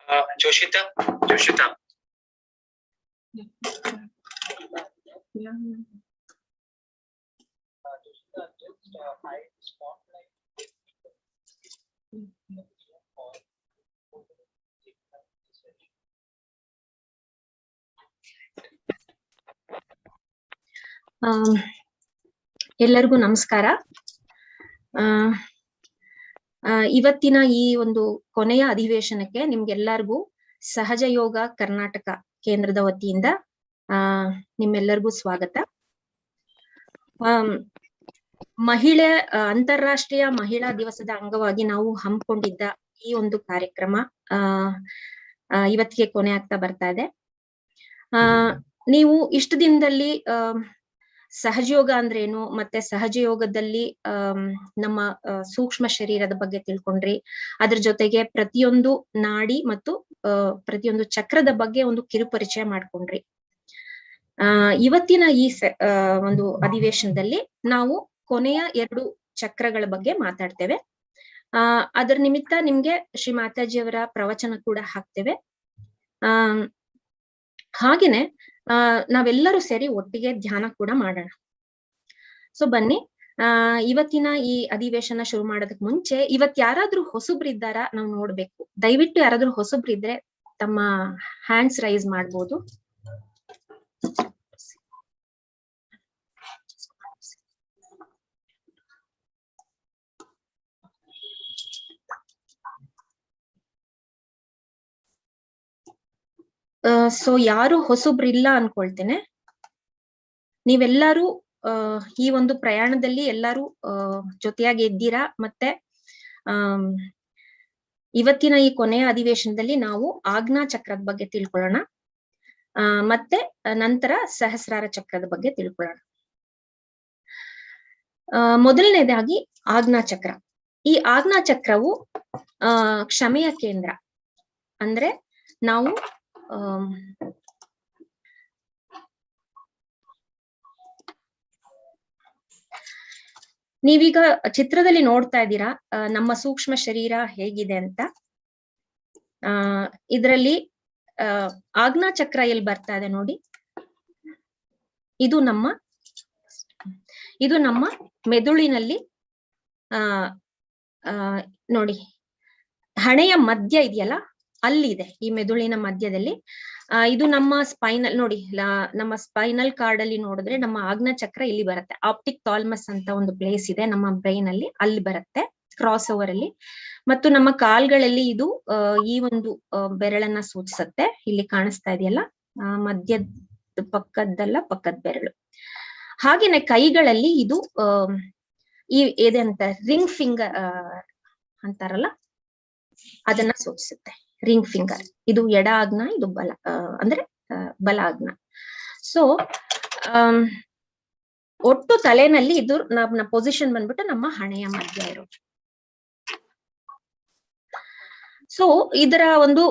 Joshita. ಎಲ್ಲರಿಗೂ ನಮಸ್ಕಾರ. ಇವತ್ತಿನ ಈ ಒಂದು ಕೊನೆಯ ಅಧಿವೇಶನಕ್ಕೆ ನಿಮ್ಗೆಲ್ಲರಿಗೂ ಸಹಜ ಯೋಗ ಕರ್ನಾಟಕ ಕೇಂದ್ರದ ವತಿಯಿಂದ ನಿಮ್ಮೆಲ್ಲರಿಗೂ ಸ್ವಾಗತ. ಅಂತಾರಾಷ್ಟ್ರೀಯ ಮಹಿಳಾ ದಿವಸದ ಅಂಗವಾಗಿ ನಾವು ಹಮ್ಮಿಕೊಂಡಿದ್ದ ಈ ಒಂದು ಕಾರ್ಯಕ್ರಮ ಇವತ್ತಿಗೆ ಕೊನೆ ಆಗ್ತಾ ಬರ್ತಾ ಇದೆ. ನೀವು ಇಷ್ಟು ದಿನದಲ್ಲಿ ಸಹಜಯೋಗ ಅಂದ್ರೇನು, ಮತ್ತೆ ಸಹಜ ಯೋಗದಲ್ಲಿ ನಮ್ಮ ಸೂಕ್ಷ್ಮ ಶರೀರದ ಬಗ್ಗೆ ತಿಳ್ಕೊಂಡ್ರಿ. ಅದ್ರ ಜೊತೆಗೆ ಪ್ರತಿಯೊಂದು ನಾಡಿ ಮತ್ತು ಪ್ರತಿಯೊಂದು ಚಕ್ರದ ಬಗ್ಗೆ ಒಂದು ಕಿರುಪರಿಚಯ ಮಾಡ್ಕೊಂಡ್ರಿ. ಇವತ್ತಿನ ಈ ಒಂದು ಅಧಿವೇಶನದಲ್ಲಿ ನಾವು ಕೊನೆಯ 2 ಚಕ್ರಗಳ ಬಗ್ಗೆ ಮಾತಾಡ್ತೇವೆ. ಅದರ ನಿಮಿತ್ತ ನಿಮ್ಗೆ ಶ್ರೀ ಮಾತಾಜಿಯವರ ಪ್ರವಚನ ಕೂಡ ಹಾಕ್ತೇವೆ. ಹಾಗೇನೆ ನಾವೆಲ್ಲರೂ ಸೇರಿ ಒಟ್ಟಿಗೆ ಧ್ಯಾನ ಕೂಡ ಮಾಡೋಣ. ಸೊ ಬನ್ನಿ, ಇವತ್ತಿನ ಈ ಅಧಿವೇಶನ ಶುರು ಮಾಡೋದಕ್ ಮುಂಚೆ ಇವತ್ ಯಾರಾದ್ರೂ ಹೊಸಬ್ರಿದ್ದಾರಾ ನಾವು ನೋಡ್ಬೇಕು. ದಯವಿಟ್ಟು ಯಾರಾದ್ರೂ ಹೊಸಬ್ರಿದ್ರೆ ತಮ್ಮ ಹ್ಯಾಂಡ್ಸ್ ರೈಸ್ ಮಾಡ್ಬೋದು. ಸೊ ಯಾರು ಹೊಸಬ್ರಿಲ್ಲ ಅನ್ಕೊಳ್ತೇನೆ. ನೀವೆಲ್ಲರೂ ಈ ಒಂದು ಪ್ರಯಾಣದಲ್ಲಿ ಎಲ್ಲರೂ ಜೊತೆಯಾಗಿ ಇದ್ದೀರಾ. ಮತ್ತೆ ಇವತ್ತಿನ ಈ ಕೊನೆಯ ಅಧಿವೇಶನದಲ್ಲಿ ನಾವು ಆಜ್ಞಾ ಚಕ್ರದ ಬಗ್ಗೆ ತಿಳ್ಕೊಳ್ಳೋಣ. ಮತ್ತೆ ನಂತರ ಸಹಸ್ರಾರ ಚಕ್ರದ ಬಗ್ಗೆ ತಿಳ್ಕೊಳ್ಳೋಣ. ಮೊದಲನೇದಾಗಿ ಆಜ್ಞಾ ಚಕ್ರ. ಈ ಆಜ್ಞಾ ಚಕ್ರವು ಕ್ಷಮೆಯ ಕೇಂದ್ರ. ಅಂದ್ರೆ ನಾವು ನೀವೀಗ ಚಿತ್ರದಲ್ಲಿ ನೋಡ್ತಾ ಇದ್ದೀರಾ ನಮ್ಮ ಸೂಕ್ಷ್ಮ ಶರೀರ ಹೇಗಿದೆ ಅಂತ. ಇದರಲ್ಲಿ ಆಜ್ಞಾ ಚಕ್ರ ಎಲ್ಲಿ ಬರ್ತಾ ಇದೆ ನೋಡಿ. ಇದು ನಮ್ಮ ಮೆದುಳಿನಲ್ಲಿ ನೋಡಿ, ಹಣೆಯ ಮಧ್ಯ ಇದೆಯಲ್ಲ, ಅಲ್ಲಿದೆ. ಈ ಮೆದುಳಿನ ಮಧ್ಯದಲ್ಲಿ ಇದು ನಮ್ಮ ಸ್ಪೈನಲ್ ನೋಡಿ. ನಮ್ಮ ಸ್ಪೈನಲ್ ಕಾರ್ಡ್ ಅಲ್ಲಿ ನೋಡಿದ್ರೆ ನಮ್ಮ ಆಜ್ಞಾ ಚಕ್ರ ಇಲ್ಲಿ ಬರುತ್ತೆ. ಆಪ್ಟಿಕ್ ಥಾಲಮಸ್ ಅಂತ ಒಂದು ಪ್ಲೇಸ್ ಇದೆ ನಮ್ಮ ಬ್ರೈನ್ ಅಲ್ಲಿ, ಅಲ್ಲಿ ಬರುತ್ತೆ ಕ್ರಾಸ್ ಓವರ್ ಅಲ್ಲಿ. ಮತ್ತು ನಮ್ಮ ಕಾಲ್ಗಳಲ್ಲಿ ಇದು ಈ ಒಂದು ಬೆರಳನ್ನ ಸೂಚಿಸುತ್ತೆ. ಇಲ್ಲಿ ಕಾಣಿಸ್ತಾ ಇದೆಯಲ್ಲ, ಮಧ್ಯದ ಪಕ್ಕದ ಬೆರಳು. ಹಾಗೇನೆ ಕೈಗಳಲ್ಲಿ ಇದು ಇದೆ ಅಂತ ರಿಂಗ್ ಫಿಂಗರ್ ಅಂತಾರಲ್ಲ, ಅದನ್ನ ಸೂಚಿಸುತ್ತೆ. ರಿಂಗ್ ಫಿಂಗರ್ ಇದು ಎಡ ಆಜ್ಞಾ, ಇದು ಬಲ ಆಜ್ಞಾ. ಸೊ ಒಟ್ಟು ತಲೆನಲ್ಲಿ ಇದು ನಮ್ಮ ಪೊಸಿಷನ್ ಬಂದ್ಬಿಟ್ಟು ನಮ್ಮ ಹಣೆಯ ಮಧ್ಯ ಇರೋದು. ಸೊ ಇದರ ಒಂದು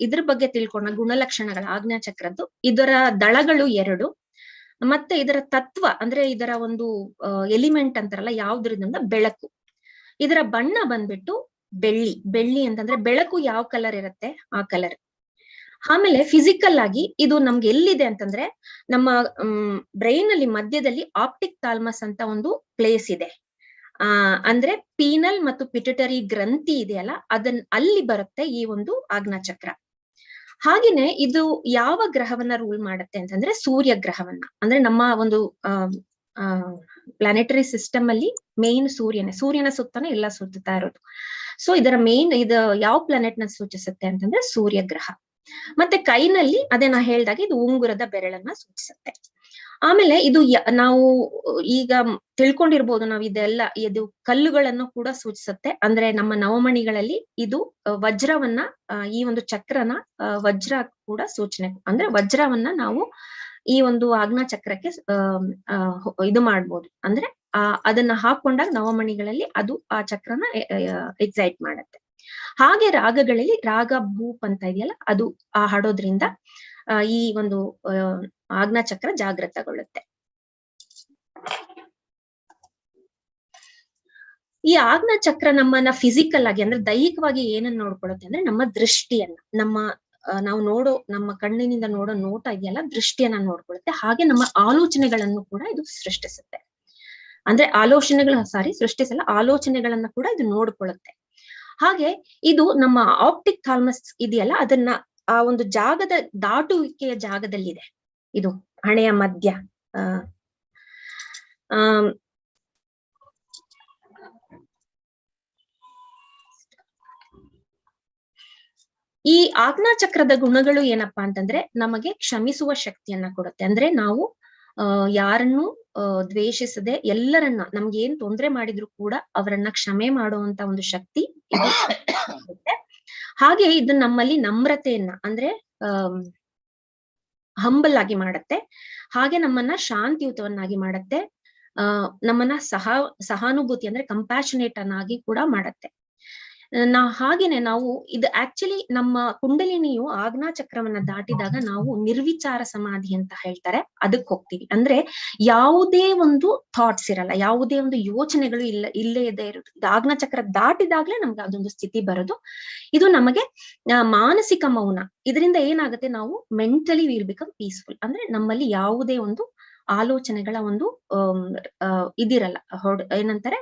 ಇದ್ರ ಬಗ್ಗೆ ತಿಳ್ಕೊಂಡ ಗುಣಲಕ್ಷಣಗಳ ಆಜ್ಞಾ ಚಕ್ರದ್ದು. ಇದರ ದಳಗಳು 2, ಮತ್ತೆ ಇದರ ತತ್ವ ಅಂದ್ರೆ ಇದರ ಒಂದು ಎಲಿಮೆಂಟ್ ಅಂತಾರಲ್ಲ, ಯಾವ್ದ್ರಿಂದ ಬೆಳಕು. ಇದರ ಬಣ್ಣ ಬಂದ್ಬಿಟ್ಟು ಬೆಳ್ಳಿ ಅಂತಂದ್ರೆ ಬೆಳಕು ಯಾವ ಕಲರ್ ಇರುತ್ತೆ ಆ ಕಲರ್. ಆಮೇಲೆ ಫಿಸಿಕಲ್ ಆಗಿ ಇದು ನಮ್ಗೆ ಎಲ್ಲಿದೆ ಅಂತಂದ್ರೆ ನಮ್ಮ ಬ್ರೈನ್ ಅಲ್ಲಿ ಮಧ್ಯದಲ್ಲಿ ಆಪ್ಟಿಕ್ ಥಾಲಮಸ್ ಅಂತ ಒಂದು ಪ್ಲೇಸ್ ಇದೆ. ಅಂದ್ರೆ ಪೀನಲ್ ಮತ್ತು ಪಿಟ್ಯುಟರಿ ಗ್ರಂಥಿ ಇದೆಯಲ್ಲ, ಅಲ್ಲಿ ಬರುತ್ತೆ ಈ ಒಂದು ಆಜ್ಞಾ ಚಕ್ರ. ಹಾಗೇನೆ ಇದು ಯಾವ ಗ್ರಹವನ್ನ ರೂಲ್ ಮಾಡುತ್ತೆ ಅಂತಂದ್ರೆ ಸೂರ್ಯ ಗ್ರಹವನ್ನ. ಅಂದ್ರೆ ನಮ್ಮ ಒಂದು ಪ್ಲಾನೆಟರಿ ಸಿಸ್ಟಮ್ ಅಲ್ಲಿ ಮೇನ್ ಸೂರ್ಯನ ಸುತ್ತನೇ ಎಲ್ಲ ಸುತ್ತುತ್ತಾ ಇರೋದು. ಸೊ ಇದರ ಮೇನ್ ಇದು ಯಾವ ಪ್ಲಾನೆಟ್ ನ ಸೂಚಿಸುತ್ತೆ ಅಂತಂದ್ರೆ ಸೂರ್ಯ ಗ್ರಹ. ಮತ್ತೆ ಕೈನಲ್ಲಿ ಅದೇ ನಾ ಹೇಳ್ದಾಗ ಇದು ಉಂಗುರದ ಬೆರಳನ್ನ ಸೂಚಿಸುತ್ತೆ. ಆಮೇಲೆ ಇದು ನಾವು ಈಗ ತಿಳ್ಕೊಂಡಿರ್ಬೋದು ನಾವು, ಇದು ಕಲ್ಲುಗಳನ್ನು ಕೂಡ ಸೂಚಿಸುತ್ತೆ. ಅಂದ್ರೆ ನಮ್ಮ ನವಮಣಿಗಳಲ್ಲಿ ಇದು ವಜ್ರವನ್ನ, ಈ ಒಂದು ಚಕ್ರನ ವಜ್ರ ಕೂಡ ಸೂಚನೆ. ಅಂದ್ರೆ ವಜ್ರವನ್ನ ನಾವು ಈ ಒಂದು ಆಜ್ಞಾ ಚಕ್ರಕ್ಕೆ ಇದು ಮಾಡ್ಬೋದು. ಅಂದ್ರೆ ಅದನ್ನ ಹಾಕೊಂಡಾಗ ನವಮಣಿಗಳಲ್ಲಿ ಅದು ಆ ಚಕ್ರನ ಎಕ್ಸೈಟ್ ಮಾಡತ್ತೆ. ಹಾಗೆ ರಾಗಗಳಲ್ಲಿ ರಾಗ ಭೂಪ್ ಅಂತ ಇದೆಯಲ್ಲ, ಅದು ಹಾಡೋದ್ರಿಂದ ಈ ಒಂದು ಆಜ್ಞಾ ಚಕ್ರ ಜಾಗೃತಗೊಳ್ಳುತ್ತೆ. ಈ ಆಜ್ಞಾ ಚಕ್ರ ನಮ್ಮನ್ನ ಫಿಸಿಕಲ್ ಆಗಿ ಅಂದ್ರೆ ದೈಹಿಕವಾಗಿ ಏನನ್ನ ನೋಡ್ಕೊಳ್ಳುತ್ತೆ ಅಂದ್ರೆ ನಮ್ಮ ದೃಷ್ಟಿಯನ್ನ, ನಾವು ನೋಡೋ ನಮ್ಮ ಕಣ್ಣಿನಿಂದ ನೋಡೋ ನೋಟ ಇದೆಯಲ್ಲ, ದೃಷ್ಟಿಯನ್ನ ನೋಡ್ಕೊಳ್ಳುತ್ತೆ. ಹಾಗೆ ನಮ್ಮ ಆಲೋಚನೆಗಳನ್ನು ಕೂಡ ಇದು ಸೃಷ್ಟಿಸುತ್ತೆ. ಅಂದ್ರೆ ಸೃಷ್ಟಿಸಲ್ಲ, ಆಲೋಚನೆಗಳನ್ನ ಕೂಡ ಇದು ನೋಡ್ಕೊಳ್ಳುತ್ತೆ. ಹಾಗೆ ಇದು ನಮ್ಮ ಆಪ್ಟಿಕ್ ಥಾಲ್ಮಸ್ ಇದೆಯಲ್ಲ, ಅದನ್ನ ಆ ಒಂದು ಜಾಗದ ದಾಟುವಿಕೆಯ ಜಾಗದಲ್ಲಿದೆ. ಇದು ಹಣೆಯ ಮಧ್ಯ ಈ ಆಜ್ಞಾ ಚಕ್ರದ ಗುಣಗಳು ಏನಪ್ಪಾ ಅಂತಂದ್ರೆ ನಮಗೆ ಕ್ಷಮಿಸುವ ಶಕ್ತಿಯನ್ನ ಕೊಡುತ್ತೆ. ಅಂದ್ರೆ ನಾವು ಯಾರನ್ನು ದ್ವೇಷಿಸದೆ ಎಲ್ಲರನ್ನ, ನಮ್ಗೆ ಏನ್ ತೊಂದ್ರೆ ಮಾಡಿದ್ರು ಕೂಡ ಅವರನ್ನ ಕ್ಷಮೆ ಮಾಡುವಂತ ಒಂದು ಶಕ್ತಿ ಇದೆ. ಹಾಗೆ ಇದು ನಮ್ಮಲ್ಲಿ ನಮ್ರತೆಯನ್ನ ಅಂದ್ರೆ ಹಂಬಲ್ ಆಗಿ ಮಾಡತ್ತೆ. ಹಾಗೆ ನಮ್ಮನ್ನ ಶಾಂತಿಯುತವನ್ನಾಗಿ ಮಾಡತ್ತೆ. ನಮ್ಮನ್ನ ಸಹಾನುಭೂತಿ ಅಂದ್ರೆ ಕಂಪ್ಯಾಷನೇಟ್ ಅನ್ನಾಗಿ ಕೂಡ ಮಾಡತ್ತೆ. ಹಾಗೇನೆ ನಾವು ಇದು ಆಕ್ಚುಲಿ ನಮ್ಮ ಕುಂಡಲಿನಿಯು ಆಜ್ಞಾ ಚಕ್ರವನ್ನ ದಾಟಿದಾಗ ನಾವು ನಿರ್ವಿಚಾರ ಸಮಾಧಿ ಅಂತ ಹೇಳ್ತಾರೆ, ಅದಕ್ಕೆ ಹೋಗ್ತೀವಿ. ಅಂದ್ರೆ ಯಾವುದೇ ಒಂದು ಥಾಟ್ಸ್ ಇರಲ್ಲ, ಯಾವುದೇ ಒಂದು ಯೋಚನೆಗಳು ಇಲ್ಲೇ ಇರೋದು. ಇದು ಆಜ್ಞಾ ಚಕ್ರ ದಾಟಿದಾಗ್ಲೇ ನಮ್ಗೆ ಅದೊಂದು ಸ್ಥಿತಿ ಬರೋದು. ಇದು ನಮಗೆ ಮಾನಸಿಕ ಮೌನ. ಇದರಿಂದ ಏನಾಗುತ್ತೆ, ನಾವು ಮೆಂಟಲಿ ವಿಲ್ ಬಿಕಮ್ ಪೀಸ್ಫುಲ್. ಅಂದ್ರೆ ನಮ್ಮಲ್ಲಿ ಯಾವುದೇ ಒಂದು ಆಲೋಚನೆಗಳ ಒಂದು ಇದಿರಲ್ಲ, ಏನಂತಾರೆ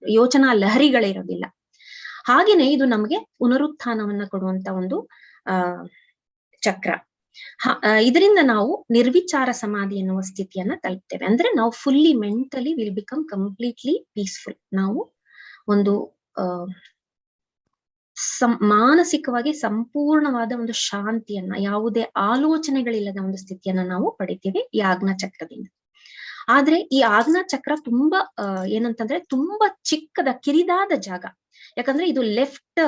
ಯೋಚನಾ ಲಹರಿಗಳಿರೋದಿಲ್ಲ. ಹಾಗೇನೆ ಇದು ನಮಗೆ ಪುನರುತ್ಥಾನವನ್ನ ಕೊಡುವಂತ ಒಂದು ಚಕ್ರ. ಇದರಿಂದ ನಾವು ನಿರ್ವಿಚಾರ ಸಮಾಧಿ ಎನ್ನುವ ಸ್ಥಿತಿಯನ್ನ ತಲುಪ್ತೇವೆ. ಅಂದ್ರೆ ನಾವು fully mentally will become completely peaceful. ನಾವು ಒಂದು ಮಾನಸಿಕವಾಗಿ ಸಂಪೂರ್ಣವಾದ ಒಂದು ಶಾಂತಿಯನ್ನ, ಯಾವುದೇ ಆಲೋಚನೆಗಳಿಲ್ಲದ ಒಂದು ಸ್ಥಿತಿಯನ್ನ ನಾವು ಪಡಿತೀವಿ ಈ ಆಜ್ಞಾ ಚಕ್ರದಿಂದ. ಆದ್ರೆ ಈ ಆಜ್ಞಾ ಚಕ್ರ ತುಂಬಾ ಏನಂತಂದ್ರೆ ತುಂಬಾ ಚಿಕ್ಕದ ಕಿರಿದಾದ ಜಾಗ. ಯಾಕಂದ್ರೆ ಇದು ಲೆಫ್ಟ್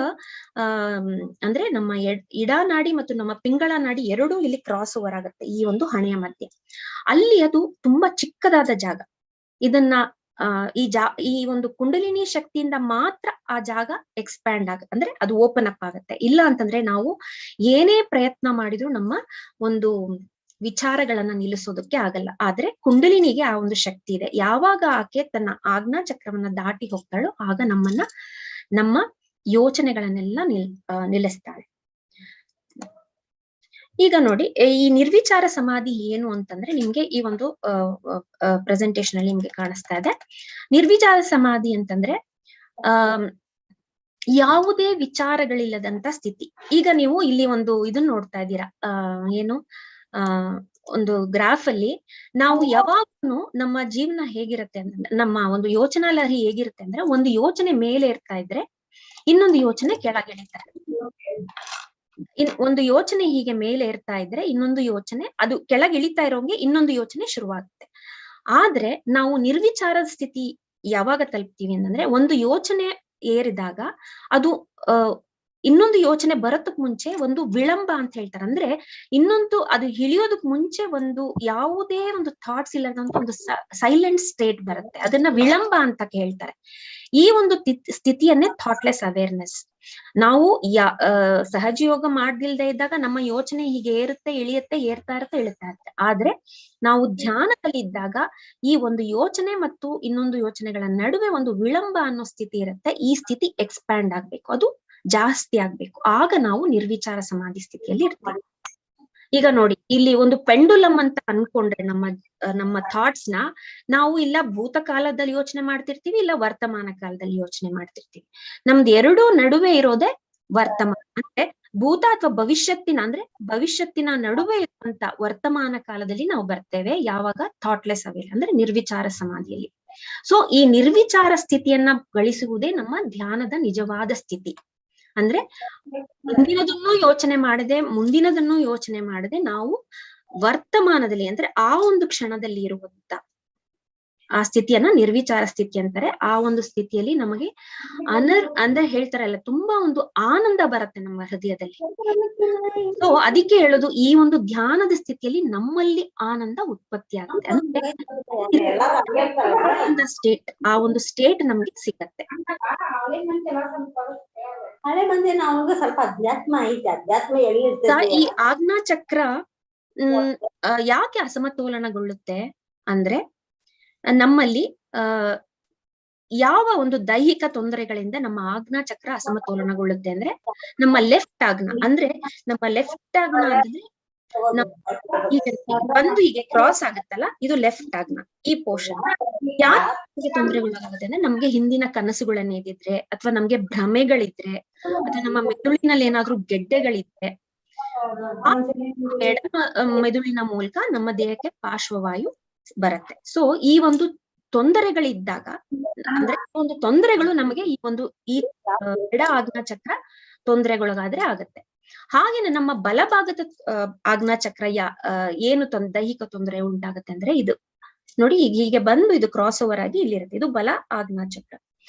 ಅಂದ್ರೆ ನಮ್ಮ ಇಡಾನಾಡಿ ಮತ್ತು ನಮ್ಮ ಪಿಂಗಳ ನಾಡಿ ಎರಡೂ ಇಲ್ಲಿ ಕ್ರಾಸ್ ಓವರ್ ಆಗುತ್ತೆ ಈ ಒಂದು ಹಣೆಯ ಮಧ್ಯೆ. ಅಲ್ಲಿ ಅದು ತುಂಬಾ ಚಿಕ್ಕದಾದ ಜಾಗ. ಇದನ್ನ ಈ ಒಂದು ಕುಂಡಲಿನಿ ಶಕ್ತಿಯಿಂದ ಮಾತ್ರ ಆ ಜಾಗ ಎಕ್ಸ್ಪ್ಯಾಂಡ್ ಆಗುತ್ತೆ, ಅಂದ್ರೆ ಅದು ಓಪನ್ ಅಪ್ ಆಗುತ್ತೆ. ಇಲ್ಲ ಅಂತಂದ್ರೆ ನಾವು ಏನೇ ಪ್ರಯತ್ನ ಮಾಡಿದ್ರು ನಮ್ಮ ಒಂದು ವಿಚಾರಗಳನ್ನ ನಿಲ್ಲಿಸೋದಕ್ಕೆ ಆಗಲ್ಲ. ಆದ್ರೆ ಕುಂಡಲಿನಿಗೆ ಆ ಒಂದು ಶಕ್ತಿ ಇದೆ. ಯಾವಾಗ ಆಕೆ ತನ್ನ ಆಜ್ಞಾ ಚಕ್ರವನ್ನ ದಾಟಿ ಹೋಗ್ತಾಳೋ ಆಗ ನಮ್ಮ ಯೋಚನೆಗಳನ್ನೆಲ್ಲ ನಿಲ್ಲಿಸ್ತಾಳೆ. ಈಗ ನೋಡಿ, ಈ ನಿರ್ವಿಚಾರ ಸಮಾಧಿ ಏನು ಅಂತಂದ್ರೆ ನಿಮ್ಗೆ ಈ ಒಂದು ಪ್ರೆಸೆಂಟೇಶನ್ ಅಲ್ಲಿ ನಿಮ್ಗೆ ಕಾಣಿಸ್ತಾ ಇದೆ. ನಿರ್ವಿಚಾರ ಸಮಾಧಿ ಅಂತಂದ್ರೆ ಯಾವುದೇ ವಿಚಾರಗಳಿಲ್ಲದಂತ ಸ್ಥಿತಿ. ಈಗ ನೀವು ಇಲ್ಲಿ ಒಂದು ಇದನ್ನ ನೋಡ್ತಾ ಇದ್ದೀರಾ, ಏನು ಒಂದು ಗ್ರಾಫ್ ಅಲ್ಲಿ ನಾವು ಯಾವಾಗ್ಲೂ ನಮ್ಮ ಜೀವನ ಹೇಗಿರುತ್ತೆ ಅಂದ್ರೆ, ನಮ್ಮ ಒಂದು ಯೋಚನಾ ಲಹರಿ ಹೇಗಿರುತ್ತೆ ಅಂದ್ರೆ, ಒಂದು ಯೋಚನೆ ಮೇಲೆ ಇರ್ತಾ ಇದ್ರೆ ಇನ್ನೊಂದು ಯೋಚನೆ ಕೆಳಗಿಳಿತಾರೆ. ಒಂದು ಯೋಚನೆ ಹೀಗೆ ಮೇಲೆ ಇರ್ತಾ ಇದ್ರೆ ಇನ್ನೊಂದು ಯೋಚನೆ ಅದು ಕೆಳಗಿಳಿತಾ ಇರೋಂಗೆ ಇನ್ನೊಂದು ಯೋಚನೆ ಶುರುವಾಗುತ್ತೆ. ಆದ್ರೆ ನಾವು ನಿರ್ವಿಚಾರದ ಸ್ಥಿತಿ ಯಾವಾಗ ತಲುಪ್ತೀವಿ ಅಂತಂದ್ರೆ, ಒಂದು ಯೋಚನೆ ಏರಿದಾಗ ಅದು ಇನ್ನೊಂದು ಯೋಚನೆ ಬರೋದಕ್ ಮುಂಚೆ ಒಂದು ವಿಳಂಬ ಅಂತ ಹೇಳ್ತಾರೆ. ಅಂದ್ರೆ ಇನ್ನೊಂದು ಅದು ಇಳಿಯೋದಕ್ ಮುಂಚೆ ಒಂದು ಯಾವುದೇ ಒಂದು ಥಾಟ್ಸ್ ಇಲ್ಲದಂತ ಒಂದು ಸೈಲೆಂಟ್ ಸ್ಟೇಟ್ ಬರುತ್ತೆ. ಅದನ್ನ ವಿಳಂಬ ಅಂತ ಹೇಳ್ತಾರೆ. ಈ ಒಂದು ಸ್ಥಿತಿಯನ್ನೇ ಥಾಟ್ಲೆಸ್ ಅವೇರ್ನೆಸ್. ನಾವು ಸಹಜಯೋಗ ಮಾಡ್ದಿಲ್ದೇ ಇದ್ದಾಗ ನಮ್ಮ ಯೋಚನೆ ಹೀಗೆ ಏರುತ್ತೆ ಇಳಿಯುತ್ತೆ, ಏರ್ತಾ ಇರುತ್ತೆ ಇಳಿತಾ ಇರುತ್ತೆ. ಆದ್ರೆ ನಾವು ಧ್ಯಾನದಲ್ಲಿ ಇದ್ದಾಗ ಈ ಒಂದು ಯೋಚನೆ ಮತ್ತು ಇನ್ನೊಂದು ಯೋಚನೆಗಳ ನಡುವೆ ಒಂದು ವಿಳಂಬ ಅನ್ನೋ ಸ್ಥಿತಿ ಇರುತ್ತೆ. ಈ ಸ್ಥಿತಿ ಎಕ್ಸ್ಪ್ಯಾಂಡ್ ಆಗ್ಬೇಕು, ಅದು ಜಾಸ್ತಿ ಆಗ್ಬೇಕು. ಆಗ ನಾವು ನಿರ್ವಿಚಾರ ಸಮಾಧಿ ಸ್ಥಿತಿಯಲ್ಲಿ ಇರ್ತೀವಿ. ಈಗ ನೋಡಿ, ಇಲ್ಲಿ ಒಂದು ಪೆಂಡುಲಮ್ ಅಂತ ಅನ್ಕೊಂಡ್ರೆ ನಮ್ಮ ಥಾಟ್ಸ್ ನಾವು ಇಲ್ಲ ಭೂತಕಾಲದಲ್ಲಿ ಯೋಚನೆ ಮಾಡ್ತಿರ್ತೀವಿ, ಇಲ್ಲ ವರ್ತಮಾನ ಕಾಲದಲ್ಲಿ ಯೋಚನೆ ಮಾಡ್ತಿರ್ತೀವಿ. ನಮ್ದು ಎರಡೂ ನಡುವೆ ಇರೋದೇ ವರ್ತಮಾನ. ಅಂದ್ರೆ ಭೂತ ಅಥವಾ ಭವಿಷ್ಯತ್ತಿನ ನಡುವೆ ಇರುವಂತ ವರ್ತಮಾನ ಕಾಲದಲ್ಲಿ ನಾವು ಬರ್ತೇವೆ. ಯಾವಾಗ? ಥಾಟ್ಲೆಸ್ ಅವೇರ್ ಅಂದ್ರೆ ನಿರ್ವಿಚಾರ ಸಮಾಧಿಯಲ್ಲಿ. ಸೊ ಈ ನಿರ್ವಿಚಾರ ಸ್ಥಿತಿಯನ್ನ ಗಳಿಸುವುದೇ ನಮ್ಮ ಧ್ಯಾನದ ನಿಜವಾದ ಸ್ಥಿತಿ. ಅಂದ್ರೆ ಹಿಂದಿನದನ್ನು ಯೋಚನೆ ಮಾಡದೆ, ಮುಂದಿನದನ್ನು ಯೋಚನೆ ಮಾಡದೆ, ನಾವು ವರ್ತಮಾನದಲ್ಲಿ ಅಂದ್ರೆ ಆ ಒಂದು ಕ್ಷಣದಲ್ಲಿ ಇರುವಂತ ಆ ಸ್ಥಿತಿಯನ್ನ ನಿರ್ವಿಚಾರ ಸ್ಥಿತಿ ಅಂತಾರೆ. ಆ ಒಂದು ಸ್ಥಿತಿಯಲ್ಲಿ ನಮಗೆ ಅಂದ್ರೆ ಹೇಳ್ತಾರಲ್ಲ, ತುಂಬಾ ಒಂದು ಆನಂದ ಬರುತ್ತೆ ನಮ್ಮ ಹೃದಯದಲ್ಲಿ. ಸೊ ಅದಕ್ಕೆ ಹೇಳೋದು, ಈ ಒಂದು ಧ್ಯಾನದ ಸ್ಥಿತಿಯಲ್ಲಿ ನಮ್ಮಲ್ಲಿ ಆನಂದ ಉತ್ಪತ್ತಿ ಆಗುತ್ತೆ. ಅಂದ್ರೆ ಸ್ಟೇಟ್, ಆ ಒಂದು ಸ್ಟೇಟ್ ನಮ್ಗೆ ಸಿಗತ್ತೆ. ಸ್ವಲ್ಪ ಅಧ್ಯಾತ್ಮ ಐತೆ, ಅಧ್ಯಾತ್ಮ ಈ ಆಜ್ಞಾ ಚಕ್ರ ಯಾಕೆ ಅಸಮತೋಲನಗೊಳ್ಳುತ್ತೆ ಅಂದ್ರೆ, ನಮ್ಮಲ್ಲಿ ಯಾವ ಒಂದು ದೈಹಿಕ ತೊಂದರೆಗಳಿಂದ ನಮ್ಮ ಆಜ್ಞಾ ಚಕ್ರ ಅಸಮತೋಲನಗೊಳ್ಳುತ್ತೆ ಅಂದ್ರೆ ನಮ್ಮ ಲೆಫ್ಟ್ ಆಜ್ಞಾ ಅಂದ್ರೆ ಅಂತಂದ್ರೆ ಹೀಗೆ ಬಂದು ಹೀಗೆ ಕ್ರಾಸ್ ಆಗುತ್ತಲ್ಲ, ಇದು ಲೆಫ್ಟ್ ಆಜ್ಞಾ. ಈ ಪೋರ್ಷನ್ ಯಾಕೆ ತೊಂದರೆಗೊಳಗಾಗುತ್ತೆ ಅಂದ್ರೆ ನಮ್ಗೆ ಹಿಂದಿನ ಕನಸುಗಳನ್ನೇದಿದ್ರೆ, ಅಥವಾ ನಮ್ಗೆ ಭ್ರಮೆಗಳಿದ್ರೆ, ಅಥವಾ ನಮ್ಮ ಮೆದುಳಿನಲ್ಲಿ ಏನಾದ್ರೂ ಗೆಡ್ಡೆಗಳಿದ್ರೆ ಎಡ ಮೆದುಳಿನ ಮೂಲಕ ನಮ್ಮ ದೇಹಕ್ಕೆ ಪಾರ್ಶ್ವವಾಯು ಬರುತ್ತೆ. ಸೊ ಈ ಒಂದು ತೊಂದರೆಗಳಿದ್ದಾಗ, ಅಂದ್ರೆ ಒಂದು ತೊಂದರೆಗಳು ನಮಗೆ ಈ ಎಡ ಆಜ್ಞಾ ಚಕ್ರ ತೊಂದರೆಗೊಳಗಾದ್ರೆ ಆಗತ್ತೆ. ಹಾಗೇನೆ ನಮ್ಮ ಬಲಭಾಗದ ಆಜ್ಞಾ ಚಕ್ರ ಏನು ದೈಹಿಕ ತೊಂದರೆ ಉಂಟಾಗತ್ತೆ ಅಂದ್ರೆ ಇದು ನೋಡಿ, ಹೀಗೆ ಬಂದು ಇದು ಕ್ರಾಸ್ ಓವರ್ ಆಗಿ ಇಲ್ಲಿರುತ್ತೆ. ಇದು ಬಲ ಆಜ್ಞಾ ಚಕ್ರ.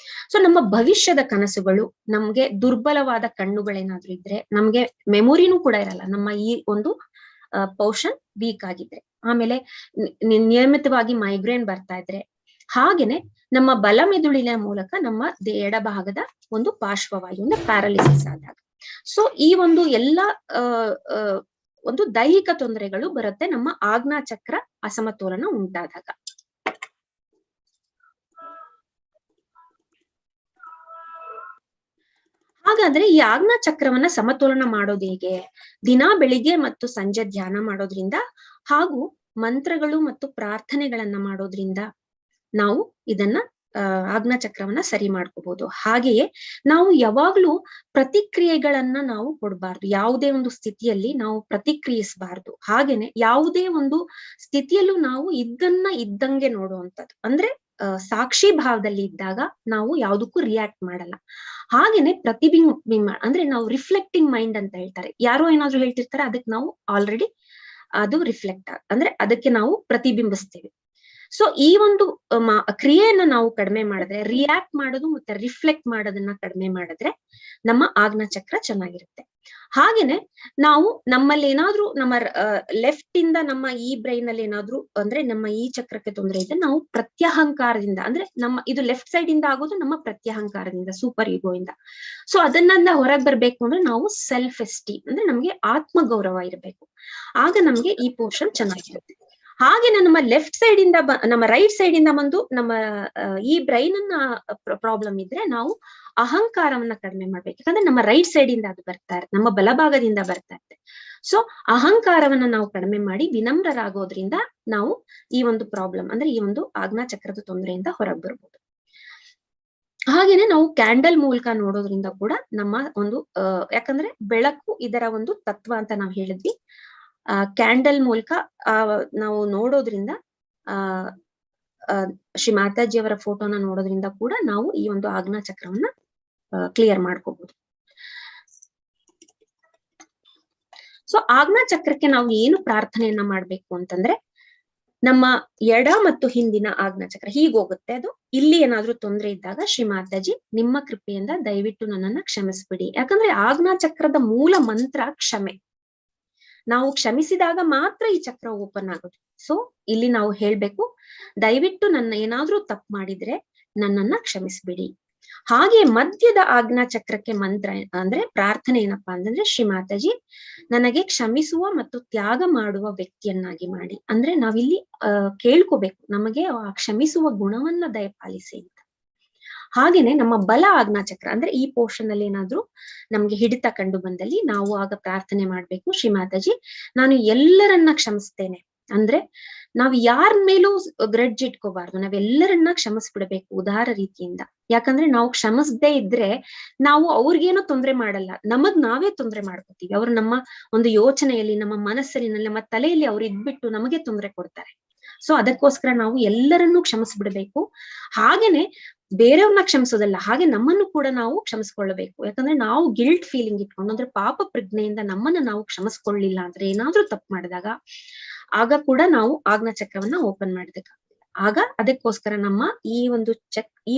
ಸೊ ನಮ್ಮ ಭವಿಷ್ಯದ ಕನಸುಗಳು, ನಮ್ಗೆ ದುರ್ಬಲವಾದ ಕಣ್ಣುಗಳೇನಾದ್ರೂ ಇದ್ರೆ, ನಮ್ಗೆ ಮೆಮೊರಿನೂ ಕೂಡ ಇರಲ್ಲ ನಮ್ಮ ಈ ಒಂದು ಪೋರ್ಷನ್ ವೀಕ್ ಆಗಿದ್ರೆ, ಆಮೇಲೆ ನಿಯಮಿತವಾಗಿ ಮೈಗ್ರೇನ್ ಬರ್ತಾ ಇದ್ರೆ, ಹಾಗೇನೆ ನಮ್ಮ ಬಲ ಮೆದುಳಿನ ಮೂಲಕ ನಮ್ಮ ಎಡಭಾಗದ ಒಂದು ಪಾರ್ಶ್ವವಾಯು ಅಂದ್ರೆ ಪ್ಯಾರಾಲಿಸಿಸ್ ಆದಾಗ. ಸೊ ಈ ಒಂದು ಎಲ್ಲ ಒಂದು ದೈಹಿಕ ತೊಂದರೆಗಳು ಬರುತ್ತೆ ನಮ್ಮ ಆಜ್ಞಾ ಚಕ್ರ ಅಸಮತೋಲನ ಉಂಟಾದಾಗ. ಹಾಗಾದ್ರೆ ಈ ಆಜ್ಞಾ ಚಕ್ರವನ್ನ ಸಮತೋಲನ ಮಾಡೋದು ಹೇಗೆ? ದಿನಾ ಬೆಳಿಗ್ಗೆ ಮತ್ತು ಸಂಜೆ ಧ್ಯಾನ ಮಾಡೋದ್ರಿಂದ, ಹಾಗೂ ಮಂತ್ರಗಳು ಮತ್ತು ಪ್ರಾರ್ಥನೆಗಳನ್ನ ಮಾಡೋದ್ರಿಂದ ನಾವು ಇದನ್ನ ಆಜ್ಞಾ ಚಕ್ರವನ್ನ ಸರಿ ಮಾಡ್ಕೋಬಹುದು. ಹಾಗೆಯೇ ನಾವು ಯಾವಾಗ್ಲೂ ಪ್ರತಿಕ್ರಿಯೆಗಳನ್ನ ನಾವು ಕೊಡಬಾರ್ದು. ಯಾವುದೇ ಒಂದು ಸ್ಥಿತಿಯಲ್ಲಿ ನಾವು ಪ್ರತಿಕ್ರಿಯಿಸಬಾರ್ದು. ಹಾಗೇನೆ ಯಾವುದೇ ಒಂದು ಸ್ಥಿತಿಯಲ್ಲೂ ನಾವು ಇದ್ದಂಗೆ ನೋಡುವಂಥದ್ದು, ಅಂದ್ರೆ ಸಾಕ್ಷಿ ಭಾವದಲ್ಲಿ ಇದ್ದಾಗ ನಾವು ಯಾವುದಕ್ಕೂ ರಿಯಾಕ್ಟ್ ಮಾಡಲ್ಲ. ಹಾಗೇನೆ ಪ್ರತಿಬಿಂಬ ಅಂದ್ರೆ ನಾವು ರಿಫ್ಲೆಕ್ಟಿಂಗ್ ಮೈಂಡ್ ಅಂತ ಹೇಳ್ತಾರೆ. ಯಾರೋ ಏನಾದ್ರು ಹೇಳ್ತಿರ್ತಾರೆ, ಅದಕ್ಕೆ ನಾವು ಆಲ್ರೆಡಿ ಅದು ರಿಫ್ಲೆಕ್ಟ್ ಅಂದ್ರೆ ಅದಕ್ಕೆ ನಾವು ಪ್ರತಿಬಿಂಬಿಸ್ತೀವಿ. ಸೊ ಈ ಒಂದು ಕ್ರಿಯೆಯನ್ನ ನಾವು ಕಡಿಮೆ ಮಾಡಿದ್ರೆ, ರಿಯಾಕ್ಟ್ ಮಾಡೋದು ಮತ್ತೆ ರಿಫ್ಲೆಕ್ಟ್ ಮಾಡೋದನ್ನ ಕಡಿಮೆ ಮಾಡಿದ್ರೆ ನಮ್ಮ ಆಜ್ಞಾ ಚಕ್ರ ಚೆನ್ನಾಗಿರುತ್ತೆ. ಹಾಗೇನೆ ನಾವು ನಮ್ಮಲ್ಲಿ ಏನಾದ್ರೂ ನಮ್ಮ ಲೆಫ್ಟ್ ಇಂದ ನಮ್ಮ ಈ ಬ್ರೈನ್ ಅಲ್ಲಿ ಏನಾದ್ರೂ ಅಂದ್ರೆ ನಮ್ಮ ಈ ಚಕ್ರಕ್ಕೆ ತೊಂದರೆ ಇದ್ರೆ, ನಾವು ಪ್ರತ್ಯಹಂಕಾರದಿಂದ ಅಂದ್ರೆ ಇದು ಲೆಫ್ಟ್ ಸೈಡ್ ಇಂದ ಆಗೋದು ನಮ್ಮ ಪ್ರತ್ಯಹಂಕಾರದಿಂದ, ಸೂಪರ್ ಈಗೋ ಇಂದ. ಸೊ ಅದನ್ನ ಹೊರಗೆ ಬರ್ಬೇಕು ಅಂದ್ರೆ ನಾವು ಸೆಲ್ಫ್ ಎಸ್ಟೀಮ್ ಅಂದ್ರೆ ನಮ್ಗೆ ಆತ್ಮಗೌರವ ಇರಬೇಕು. ಆಗ ನಮ್ಗೆ ಈ ಪೋರ್ಷನ್ ಚೆನ್ನಾಗಿರುತ್ತೆ. ಹಾಗೇನೆ ನಮ್ಮ ಲೆಫ್ಟ್ ಸೈಡ್ ಇಂದ ನಮ್ಮ ರೈಟ್ ಸೈಡ್ ಇಂದ ಬಂದು ನಮ್ಮ ಈ ಬ್ರೈನ್ ಅನ್ನ ಪ್ರಾಬ್ಲಮ್ ಇದ್ರೆ ನಾವು ಅಹಂಕಾರವನ್ನ ಕಡಿಮೆ ಮಾಡ್ಬೇಕು. ಯಾಕಂದ್ರೆ ನಮ್ಮ ರೈಟ್ ಸೈಡ್ ಇಂದ ಅದು ಬರ್ತಾ ಇರುತ್ತೆ, ನಮ್ಮ ಬಲಭಾಗದಿಂದ ಬರ್ತಾ ಇರುತ್ತೆ. ಸೊ ಅಹಂಕಾರವನ್ನ ನಾವು ಕಡಿಮೆ ಮಾಡಿ ವಿನಮ್ರರಾಗೋದ್ರಿಂದ ನಾವು ಈ ಒಂದು ಪ್ರಾಬ್ಲಮ್ ಅಂದ್ರೆ ಈ ಒಂದು ಆಜ್ಞಾ ಚಕ್ರದ ತೊಂದರೆಯಿಂದ ಹೊರಗೆ ಬರ್ಬೋದು. ಹಾಗೇನೆ ನಾವು ಕ್ಯಾಂಡಲ್ ಮೂಲಕ ನೋಡೋದ್ರಿಂದ ಕೂಡ ನಮ್ಮ ಒಂದು ಯಾಕಂದ್ರೆ ಬೆಳಕು ಇದರ ಒಂದು ತತ್ವ ಅಂತ ನಾವು ಹೇಳಿದ್ವಿ. ಕ್ಯಾಂಡಲ್ ಮೂಲಕ ನಾವು ನೋಡೋದ್ರಿಂದ ಶ್ರೀ ಮಾತಾಜಿಯವರ ಫೋಟೋನ ನೋಡೋದ್ರಿಂದ ಕೂಡ ನಾವು ಈ ಒಂದು ಆಜ್ಞಾ ಚಕ್ರವನ್ನ ಕ್ಲಿಯರ್ ಮಾಡ್ಕೋಬಹುದು. ಸೊ ಆಜ್ಞಾ ಚಕ್ರಕ್ಕೆ ನಾವು ಏನು ಪ್ರಾರ್ಥನೆಯನ್ನ ಮಾಡ್ಬೇಕು ಅಂತಂದ್ರೆ, ನಮ್ಮ ಎಡ ಮತ್ತು ಹಿಂದಿನ ಆಜ್ಞಾ ಚಕ್ರ ಹೀಗೋಗುತ್ತೆ. ಅದು ಇಲ್ಲಿ ಏನಾದ್ರೂ ತೊಂದರೆ ಇದ್ದಾಗ, ಶ್ರೀ ಮಾತಾಜಿ ನಿಮ್ಮ ಕೃಪೆಯಿಂದ ದಯವಿಟ್ಟು ನನ್ನನ್ನ ಕ್ಷಮಿಸ್ಬಿಡಿ. ಯಾಕಂದ್ರೆ ಆಜ್ಞಾ ಚಕ್ರದ ಮೂಲ ಮಂತ್ರ ಕ್ಷಮೆ. ನಾವು ಕ್ಷಮಿಸಿದಾಗ ಮಾತ್ರ ಈ ಚಕ್ರ ಓಪನ್ ಆಗುತ್ತೆ. ಸೊ ಇಲ್ಲಿ ನಾವು ಹೇಳ್ಬೇಕು, ದಯವಿಟ್ಟು ನನ್ನ ಏನಾದ್ರೂ ತಪ್ಪು ಮಾಡಿದ್ರೆ ನನ್ನನ್ನ ಕ್ಷಮಿಸ್ಬಿಡಿ. ಹಾಗೆ ಮಧ್ಯದ ಆಜ್ಞಾ ಚಕ್ರಕ್ಕೆ ಮಂತ್ರ ಅಂದ್ರೆ ಪ್ರಾರ್ಥನೆ ಏನಪ್ಪಾ ಅಂತಂದ್ರೆ, ಶ್ರೀ ಮಾತಾಜಿ ನನಗೆ ಕ್ಷಮಿಸುವ ಮತ್ತು ತ್ಯಾಗ ಮಾಡುವ ವ್ಯಕ್ತಿಯನ್ನಾಗಿ ಮಾಡಿ. ಅಂದ್ರೆ ನಾವಿಲ್ಲಿ ಕೇಳ್ಕೋಬೇಕು, ನಮಗೆ ಆ ಕ್ಷಮಿಸುವ ಗುಣವನ್ನ ದಯಪಾಲಿಸಿ ಅಂತ. ಹಾಗೇನೆ ನಮ್ಮ ಬಲ ಆಜ್ಞಾ ಚಕ್ರ ಅಂದ್ರೆ ಈ ಪೋರ್ಷನ್ ಅಲ್ಲಿ ಏನಾದ್ರೂ ನಮ್ಗೆ ಹಿಡಿತ ಕಂಡು ಬಂದಲ್ಲಿ ನಾವು ಆಗ ಪ್ರಾರ್ಥನೆ ಮಾಡ್ಬೇಕು, ಶ್ರೀ ಮಾತಾಜಿ ನಾನು ಎಲ್ಲರನ್ನ ಕ್ಷಮಿಸ್ತೇನೆ. ಅಂದ್ರೆ ನಾವ್ ಯಾರ ಮೇಲೂ ಗ್ರಡ್ಜ್ ಇಟ್ಕೋಬಾರ್ದು, ನಾವೆಲ್ಲರನ್ನ ಕ್ಷಮಿಸ್ಬಿಡ್ಬೇಕು ಉದಾರ ರೀತಿಯಿಂದ. ಯಾಕಂದ್ರೆ ನಾವು ಕ್ಷಮಿಸದೇ ಇದ್ರೆ ನಾವು ಅವ್ರಿಗೇನೋ ತೊಂದರೆ ಮಾಡಲ್ಲ, ನಮಗ್ ನಾವೇ ತೊಂದರೆ ಮಾಡ್ಕೋತೀವಿ. ಅವ್ರು ನಮ್ಮ ಒಂದು ಯೋಚನೆಯಲ್ಲಿ, ನಮ್ಮ ಮನಸ್ಸಲ್ಲಿ, ನಮ್ಮ ತಲೆಯಲ್ಲಿ ಅವ್ರು ಇದ್ಬಿಟ್ಟು ನಮಗೆ ತೊಂದರೆ ಕೊಡ್ತಾರೆ. ಸೊ ಅದಕ್ಕೋಸ್ಕರ ನಾವು ಎಲ್ಲರನ್ನೂ ಕ್ಷಮಿಸ್ಬಿಡ್ಬೇಕು. ಹಾಗೇನೆ ಬೇರೆಯವ್ರನ್ನ ಕ್ಷಮಿಸೋದಲ್ಲ, ಹಾಗೆ ನಮ್ಮನ್ನು ಕೂಡ ನಾವು ಕ್ಷಮಿಸ್ಕೊಳ್ಬೇಕು. ಯಾಕಂದ್ರೆ ನಾವು ಗಿಲ್ಟ್ ಫೀಲಿಂಗ್ ಇಟ್ಕೊಂಡು ಅಂದ್ರೆ ಪಾಪ ಪ್ರಜ್ಞೆಯಿಂದ ನಮ್ಮನ್ನ ನಾವು ಕ್ಷಮಿಸ್ಕೊಳ್ಳಿಲ್ಲ ಅಂದ್ರೆ, ಏನಾದ್ರೂ ತಪ್ಪು ಮಾಡಿದಾಗ ಆಗ ಕೂಡ ನಾವು ಆಜ್ಞಾ ಚಕ್ರವನ್ನ ಓಪನ್ ಮಾಡ್ಬೇಕಾಗ್ತದೆ. ಆಗ ಅದಕ್ಕೋಸ್ಕರ ನಮ್ಮ ಈ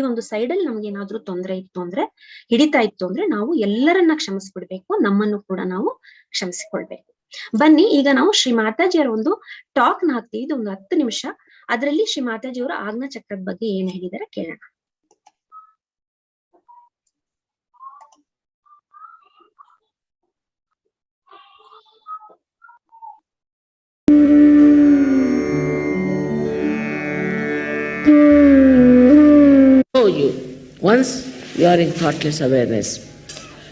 ಒಂದು ಸೈಡ್ ಅಲ್ಲಿ ನಮ್ಗೆ ಏನಾದ್ರೂ ತೊಂದರೆ ಇತ್ತು ಅಂದ್ರೆ, ಹಿಡಿತಾ ಇತ್ತು ಅಂದ್ರೆ ನಾವು ಎಲ್ಲರನ್ನ ಕ್ಷಮಿಸ್ಬಿಡ್ಬೇಕು, ನಮ್ಮನ್ನು ಕೂಡ ನಾವು ಕ್ಷಮಿಸಿಕೊಳ್ಬೇಕು. ಬನ್ನಿ ಈಗ ನಾವು ಶ್ರೀ ಮಾತಾಜಿಯವರ ಒಂದು ಟಾಕ್ ನ ಹಾಕ್ತೀವಿ. ಇದು ಒಂದು 10 ನಿಮಿಷ. ಅದರಲ್ಲಿ ಶ್ರೀ ಮಾತಾಜಿಯವರು ಆಜ್ಞಾ ಚಕ್ರದ ಬಗ್ಗೆ ಏನ್ ಹೇಳಿದಾರೆ ಕೇಳೋಣ. once you are in thoughtless awareness,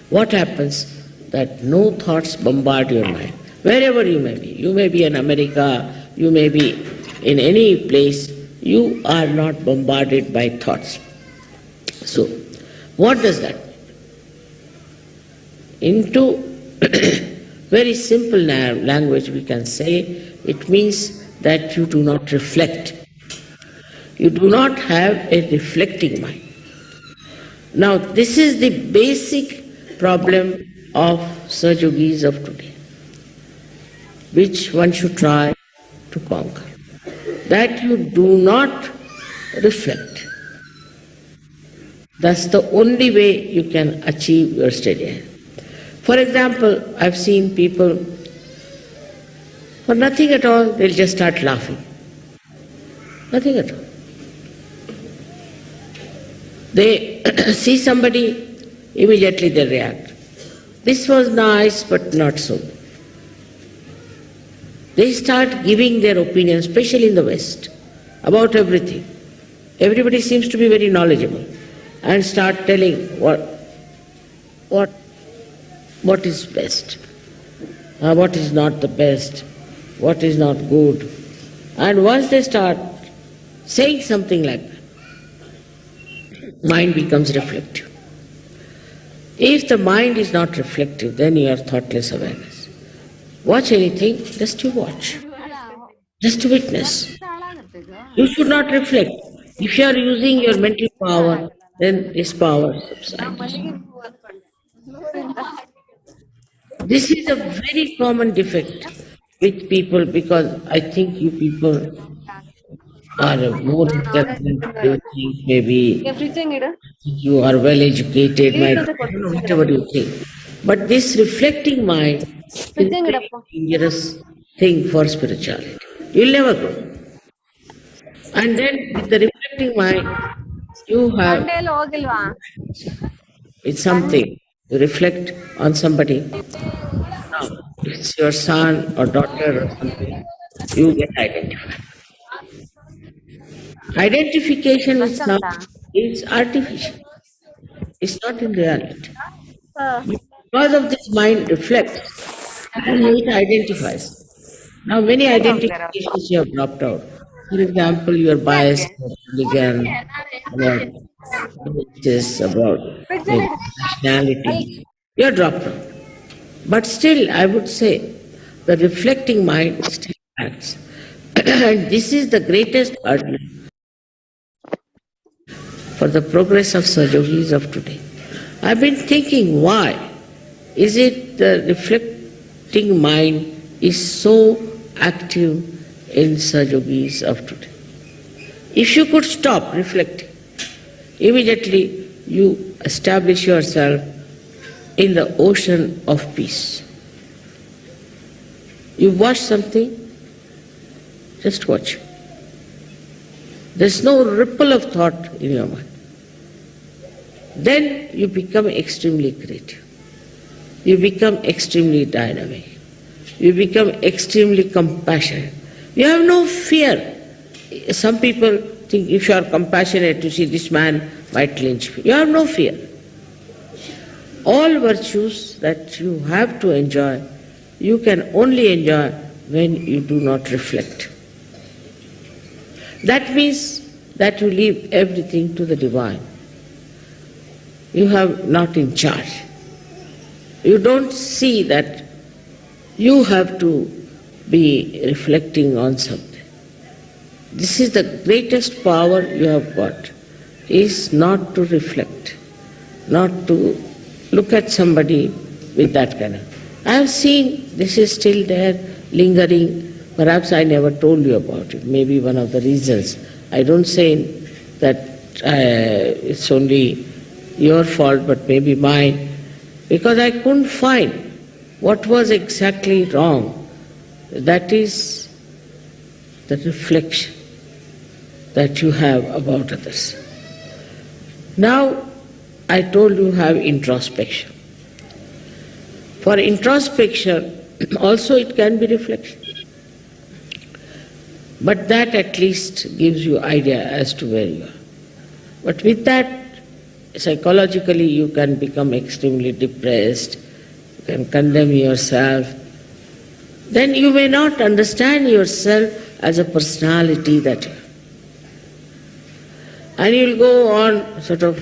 what happens? That no thoughts bombard your mind. Wherever you may be. You may be in America, you may be in any place, you are not bombarded by thoughts. So, what does that mean? Into very simple language we can say, it means that you do not reflect. You do not have a reflecting mind. Now, this is the basic problem of Sahaja Yogis of today, which one should try to conquer. That you do not reflect. That's the only way you can achieve your steady. For example, I've seen people, for nothing at all, they'll just start laughing. Nothing at all. They see somebody, immediately they react. This was nice, but not so. They start giving their opinion, especially in the West, about everything. Everybody seems to be very knowledgeable and start telling what is best, what is not the best, what is not good. And once they start saying something like that, mind becomes reflective. If the mind is not reflective, then you are thoughtless awareness. Watch anything, just to watch, just to witness. You should not reflect. If you are using your mental power, then this power subsides. This is a very common defect with people, because I think you people are more intelligent, you think maybe you are well educated, whatever you think. But this reflecting mind is a very dangerous thing for spirituality. You'll never grow. And then with the reflecting mind, you have it's something. You reflect on somebody. Now, it's your son or daughter or something, you get identified. Identification itself is artificial. It's not in reality. Because of this mind reflects, it identifies. Now many identifications you have dropped out. For example, you are biased about religion, about religious, about nationality. You are dropped out. But still, I would say, the reflecting mind still acts. And this is the greatest hurdle for the progress of Sahaja Yogis of today. I've been thinking, why is it the reflecting mind is so active in Sahaja Yogis of today? If you could stop reflecting, immediately you establish yourself in the ocean of peace. You watch something, just watch. There's no ripple of thought in your mind. Then you become extremely creative. You become extremely dynamic. You become extremely compassionate. You have no fear. Some people think if you are compassionate, you see this man might lynch me. You have no fear. All virtues that you have to enjoy, you can only enjoy when you do not reflect. That means that you leave everything to the divine. You have not in charge. You don't see that you have to be reflecting on something. This is the greatest power you have got, is not to reflect, not to look at somebody with that kind of. I have seen this is still there, lingering. Perhaps I never told you about it. Maybe one of the reasons. I don't say that it's only your fault, but maybe mine, because I couldn't find what was exactly wrong. That is the reflection that you have about others. Now, I told you have introspection. For introspection, also it can be reflection. But that at least gives you idea as to where you are. But with that, psychologically you can become extremely depressed, you can condemn yourself. Then you may not understand yourself as a personality that you have. And you'll go on sort of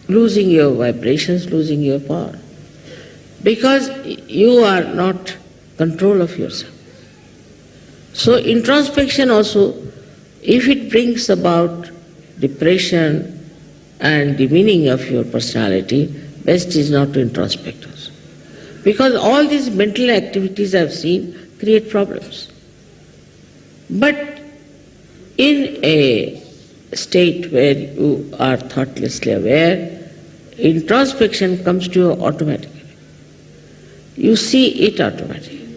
losing your vibrations, losing your power. Because you are not control of yourself. So introspection also, if it brings about depression and demeaning of your personality, best is not to introspect also. Because all these mental activities I've seen create problems. But in a state where you are thoughtlessly aware, introspection comes to you automatically. You see it automatically.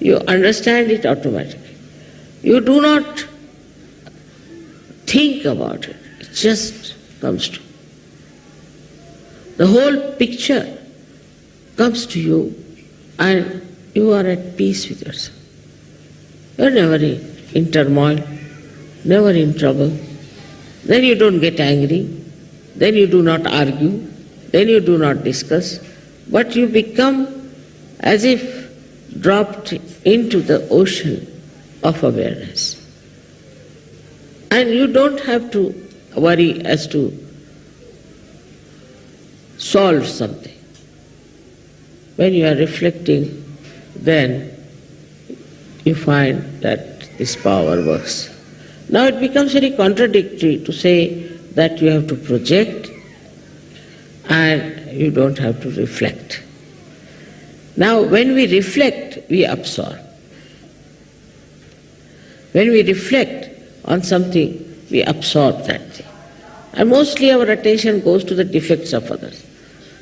You understand it automatically. You do not think about it. It just comes to you. The whole picture comes to you and you are at peace with yourself. You are never in turmoil, never in trouble. Then you don't get angry, then you do not argue, then you do not discuss, but you become as if dropped into the ocean of awareness. And you don't have to worry as to solve something. When you are reflecting, then you find that this power works. Now it becomes very contradictory to say that you have to project and you don't have to reflect. Now when we reflect, we absorb. When we reflect on something, we absorb that thing. And mostly our attention goes to the defects of others.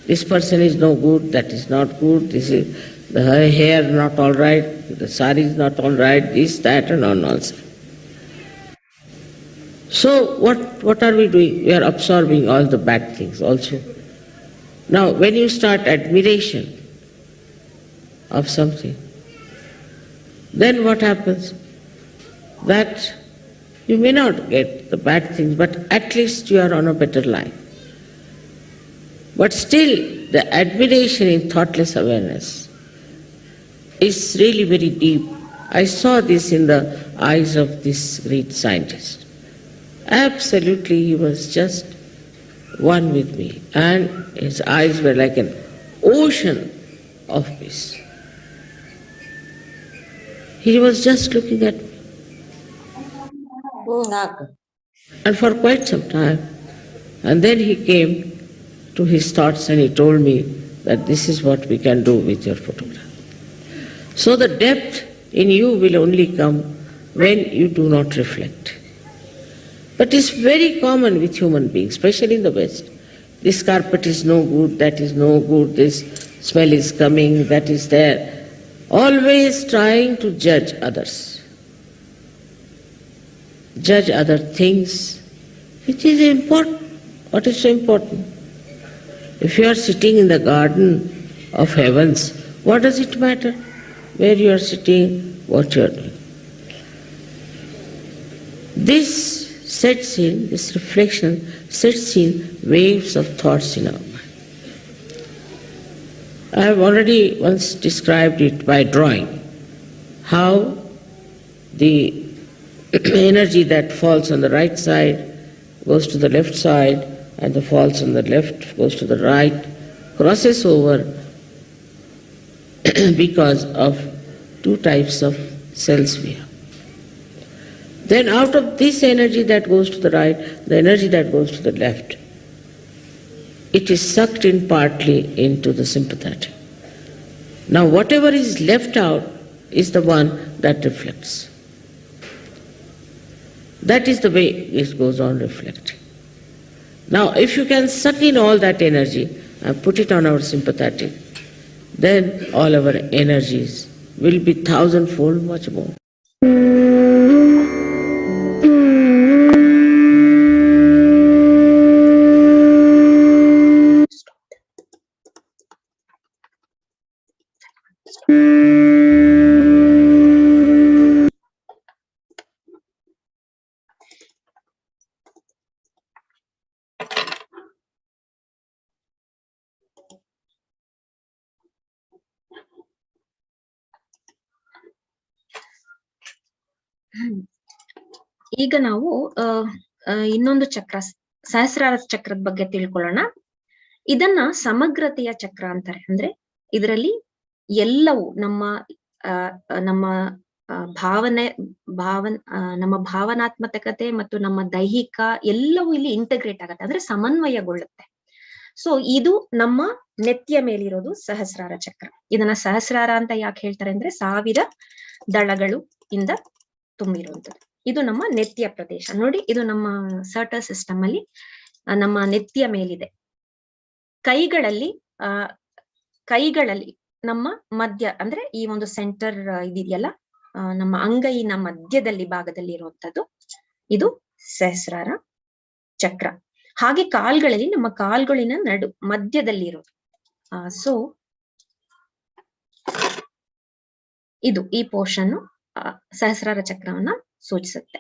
This person is no good, that is not good, this is the hair not all right, the sari is not all right, this, that and all nonsense. So what are we doing? We are absorbing all the bad things also. Now when you start admiration of something, then what happens? That you may not get the bad things, but at least you are on a better line. But still, the admiration in thoughtless awareness is really very deep. I saw this in the eyes of this great scientist. Absolutely, he was just one with me, and his eyes were like an ocean of peace. He was just looking at me. And for quite some time. And then he came to his thoughts and he told me that this is what we can do with your photograph. So the depth in you will only come when you do not reflect. But it's very common with human beings, especially in the West. This carpet is no good, that is no good, this smell is coming, that is there. Always trying to judge others. Judge other things, which is important. What is so important? If you are sitting in the garden of heavens, what does it matter where you are sitting, what you are doing? This sets in, this reflection sets in waves of thoughts in our mind. I have already once described it by drawing, how the energy that falls on the right side goes to the left side, and the falls on the left goes to the right, crosses over because of two types of cells we have. Then out of this energy that goes to the right, the energy that goes to the left, it is sucked in partly into the sympathetic. Now whatever is left out is the one that reflects. That is the way it goes on reflecting. Now if you can suck in all that energy and put it on our sympathetic, then all our energies will be thousandfold much more. ಈಗ ನಾವು ಇನ್ನೊಂದು ಚಕ್ರ, ಸಹಸ್ರಾರ ಚಕ್ರದ ಬಗ್ಗೆ ತಿಳ್ಕೊಳ್ಳೋಣ. ಇದನ್ನ ಸಮಗ್ರತೆಯ ಚಕ್ರ ಅಂತಾರೆ. ಅಂದ್ರೆ ಇದರಲ್ಲಿ ಎಲ್ಲವೂ ನಮ್ಮ ನಮ್ಮ ಭಾವನಾತ್ಮಕತೆ ಮತ್ತು ನಮ್ಮ ದೈಹಿಕ ಎಲ್ಲವೂ ಇಲ್ಲಿ ಇಂಟಗ್ರೇಟ್ ಆಗತ್ತೆ, ಅಂದ್ರೆ ಸಮನ್ವಯಗೊಳ್ಳುತ್ತೆ. ಸೊ ಇದು ನಮ್ಮ ನೆತ್ತಿಯ ಮೇಲಿರೋದು ಸಹಸ್ರಾರ ಚಕ್ರ. ಇದನ್ನ ಸಹಸ್ರಾರ ಅಂತ ಯಾಕೆ ಹೇಳ್ತಾರೆ ಅಂದ್ರೆ 1000 ದಳಗಳು ಇಂದ ತುಂಬಿರುವಂತದ್ದು. ಇದು ನಮ್ಮ ನೆತ್ತಿಯ ಪ್ರದೇಶ. ನೋಡಿ, ಇದು ನಮ್ಮ ಸರ್ಟಲ್ ಸಿಸ್ಟಮ್ ಅಲ್ಲಿ ನಮ್ಮ ನೆತ್ತಿಯ ಮೇಲಿದೆ. ಕೈಗಳಲ್ಲಿ ನಮ್ಮ ಮಧ್ಯ ಅಂದ್ರೆ ಈ ಒಂದು ಸೆಂಟರ್ ಇದೆಯಲ್ಲ, ನಮ್ಮ ಅಂಗೈನ ಮಧ್ಯದಲ್ಲಿ ಭಾಗದಲ್ಲಿ ಇರುವಂತದ್ದು ಇದು ಸಹಸ್ರಾರ ಚಕ್ರ. ಹಾಗೆ ಕಾಲ್ಗಳಲ್ಲಿ ನಮ್ಮ ಕಾಲ್ಗಳಿನ ಮಧ್ಯದಲ್ಲಿ ಇರೋದು. ಸೊ ಇದು ಈ ಪೋರ್ಷನ್ ಸಹಸ್ರಾರ ಚಕ್ರವನ್ನ ಸೂಚಿಸುತ್ತೆ.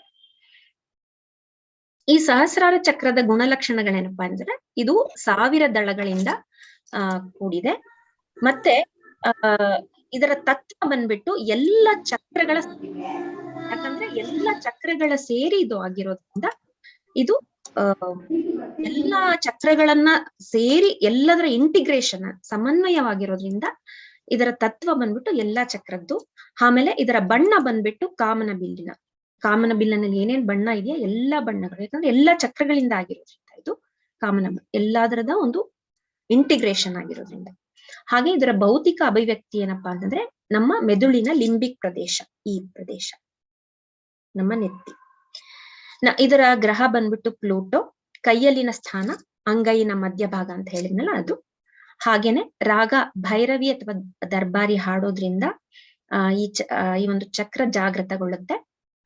ಈ ಸಹಸ್ರಾರ ಚಕ್ರದ ಗುಣಲಕ್ಷಣಗಳೇನಪ್ಪಾ ಅಂದ್ರೆ ಇದು 1000 ದಳಗಳಿಂದ ಕೂಡಿದೆ. ಮತ್ತೆ ಇದರ ತತ್ವ ಬಂದ್ಬಿಟ್ಟು ಎಲ್ಲ ಚಕ್ರಗಳ, ಯಾಕಂದ್ರೆ ಎಲ್ಲ ಚಕ್ರಗಳ ಸೇರಿ ಇದು ಆಗಿರೋದ್ರಿಂದ ಇದು ಎಲ್ಲಾ ಚಕ್ರಗಳನ್ನ ಸೇರಿ ಎಲ್ಲದರ ಇಂಟಿಗ್ರೇಷನ್ ಸಮನ್ವಯವಾಗಿರೋದ್ರಿಂದ ಇದರ ತತ್ವ ಬಂದ್ಬಿಟ್ಟು ಎಲ್ಲಾ ಚಕ್ರದ್ದು. ಆಮೇಲೆ ಇದರ ಬಣ್ಣ ಬಂದ್ಬಿಟ್ಟು ಕಾಮನ ಬಿಲ್ಲಿನಲ್ಲಿ ಏನೇನ್ ಬಣ್ಣ ಇದೆಯಾ ಎಲ್ಲಾ ಬಣ್ಣಗಳು, ಯಾಕಂದ್ರೆ ಎಲ್ಲಾ ಚಕ್ರಗಳಿಂದ ಆಗಿರೋದ್ರಿಂದ ಇದು ಕಾಮನ ಎಲ್ಲದರದ ಒಂದು ಇಂಟಿಗ್ರೇಷನ್ ಆಗಿರೋದ್ರಿಂದ. ಹಾಗೆ ಇದರ ಭೌತಿಕ ಅಭಿವ್ಯಕ್ತಿ ಏನಪ್ಪಾ ಅಂತಂದ್ರೆ ನಮ್ಮ ಮೆದುಳಿನ ಲಿಂಬಿಕ್ ಪ್ರದೇಶ, ಈ ಪ್ರದೇಶ ನಮ್ಮ ನೆತ್ತಿ. ಇದರ ಗ್ರಹ ಬಂದ್ಬಿಟ್ಟು ಪ್ಲೂಟೋ. ಕೈಯಲ್ಲಿನ ಸ್ಥಾನ ಅಂಗೈನ ಮಧ್ಯಭಾಗ ಅಂತ ಹೇಳಿದ್ನಲ್ಲ ಅದು. ಹಾಗೇನೆ ರಾಗ ಭೈರವಿ ಅಥವಾ ದರ್ಬಾರಿ ಹಾಡೋದ್ರಿಂದ ಈ ಒಂದು ಚಕ್ರ ಜಾಗೃತಗೊಳ್ಳುತ್ತೆ.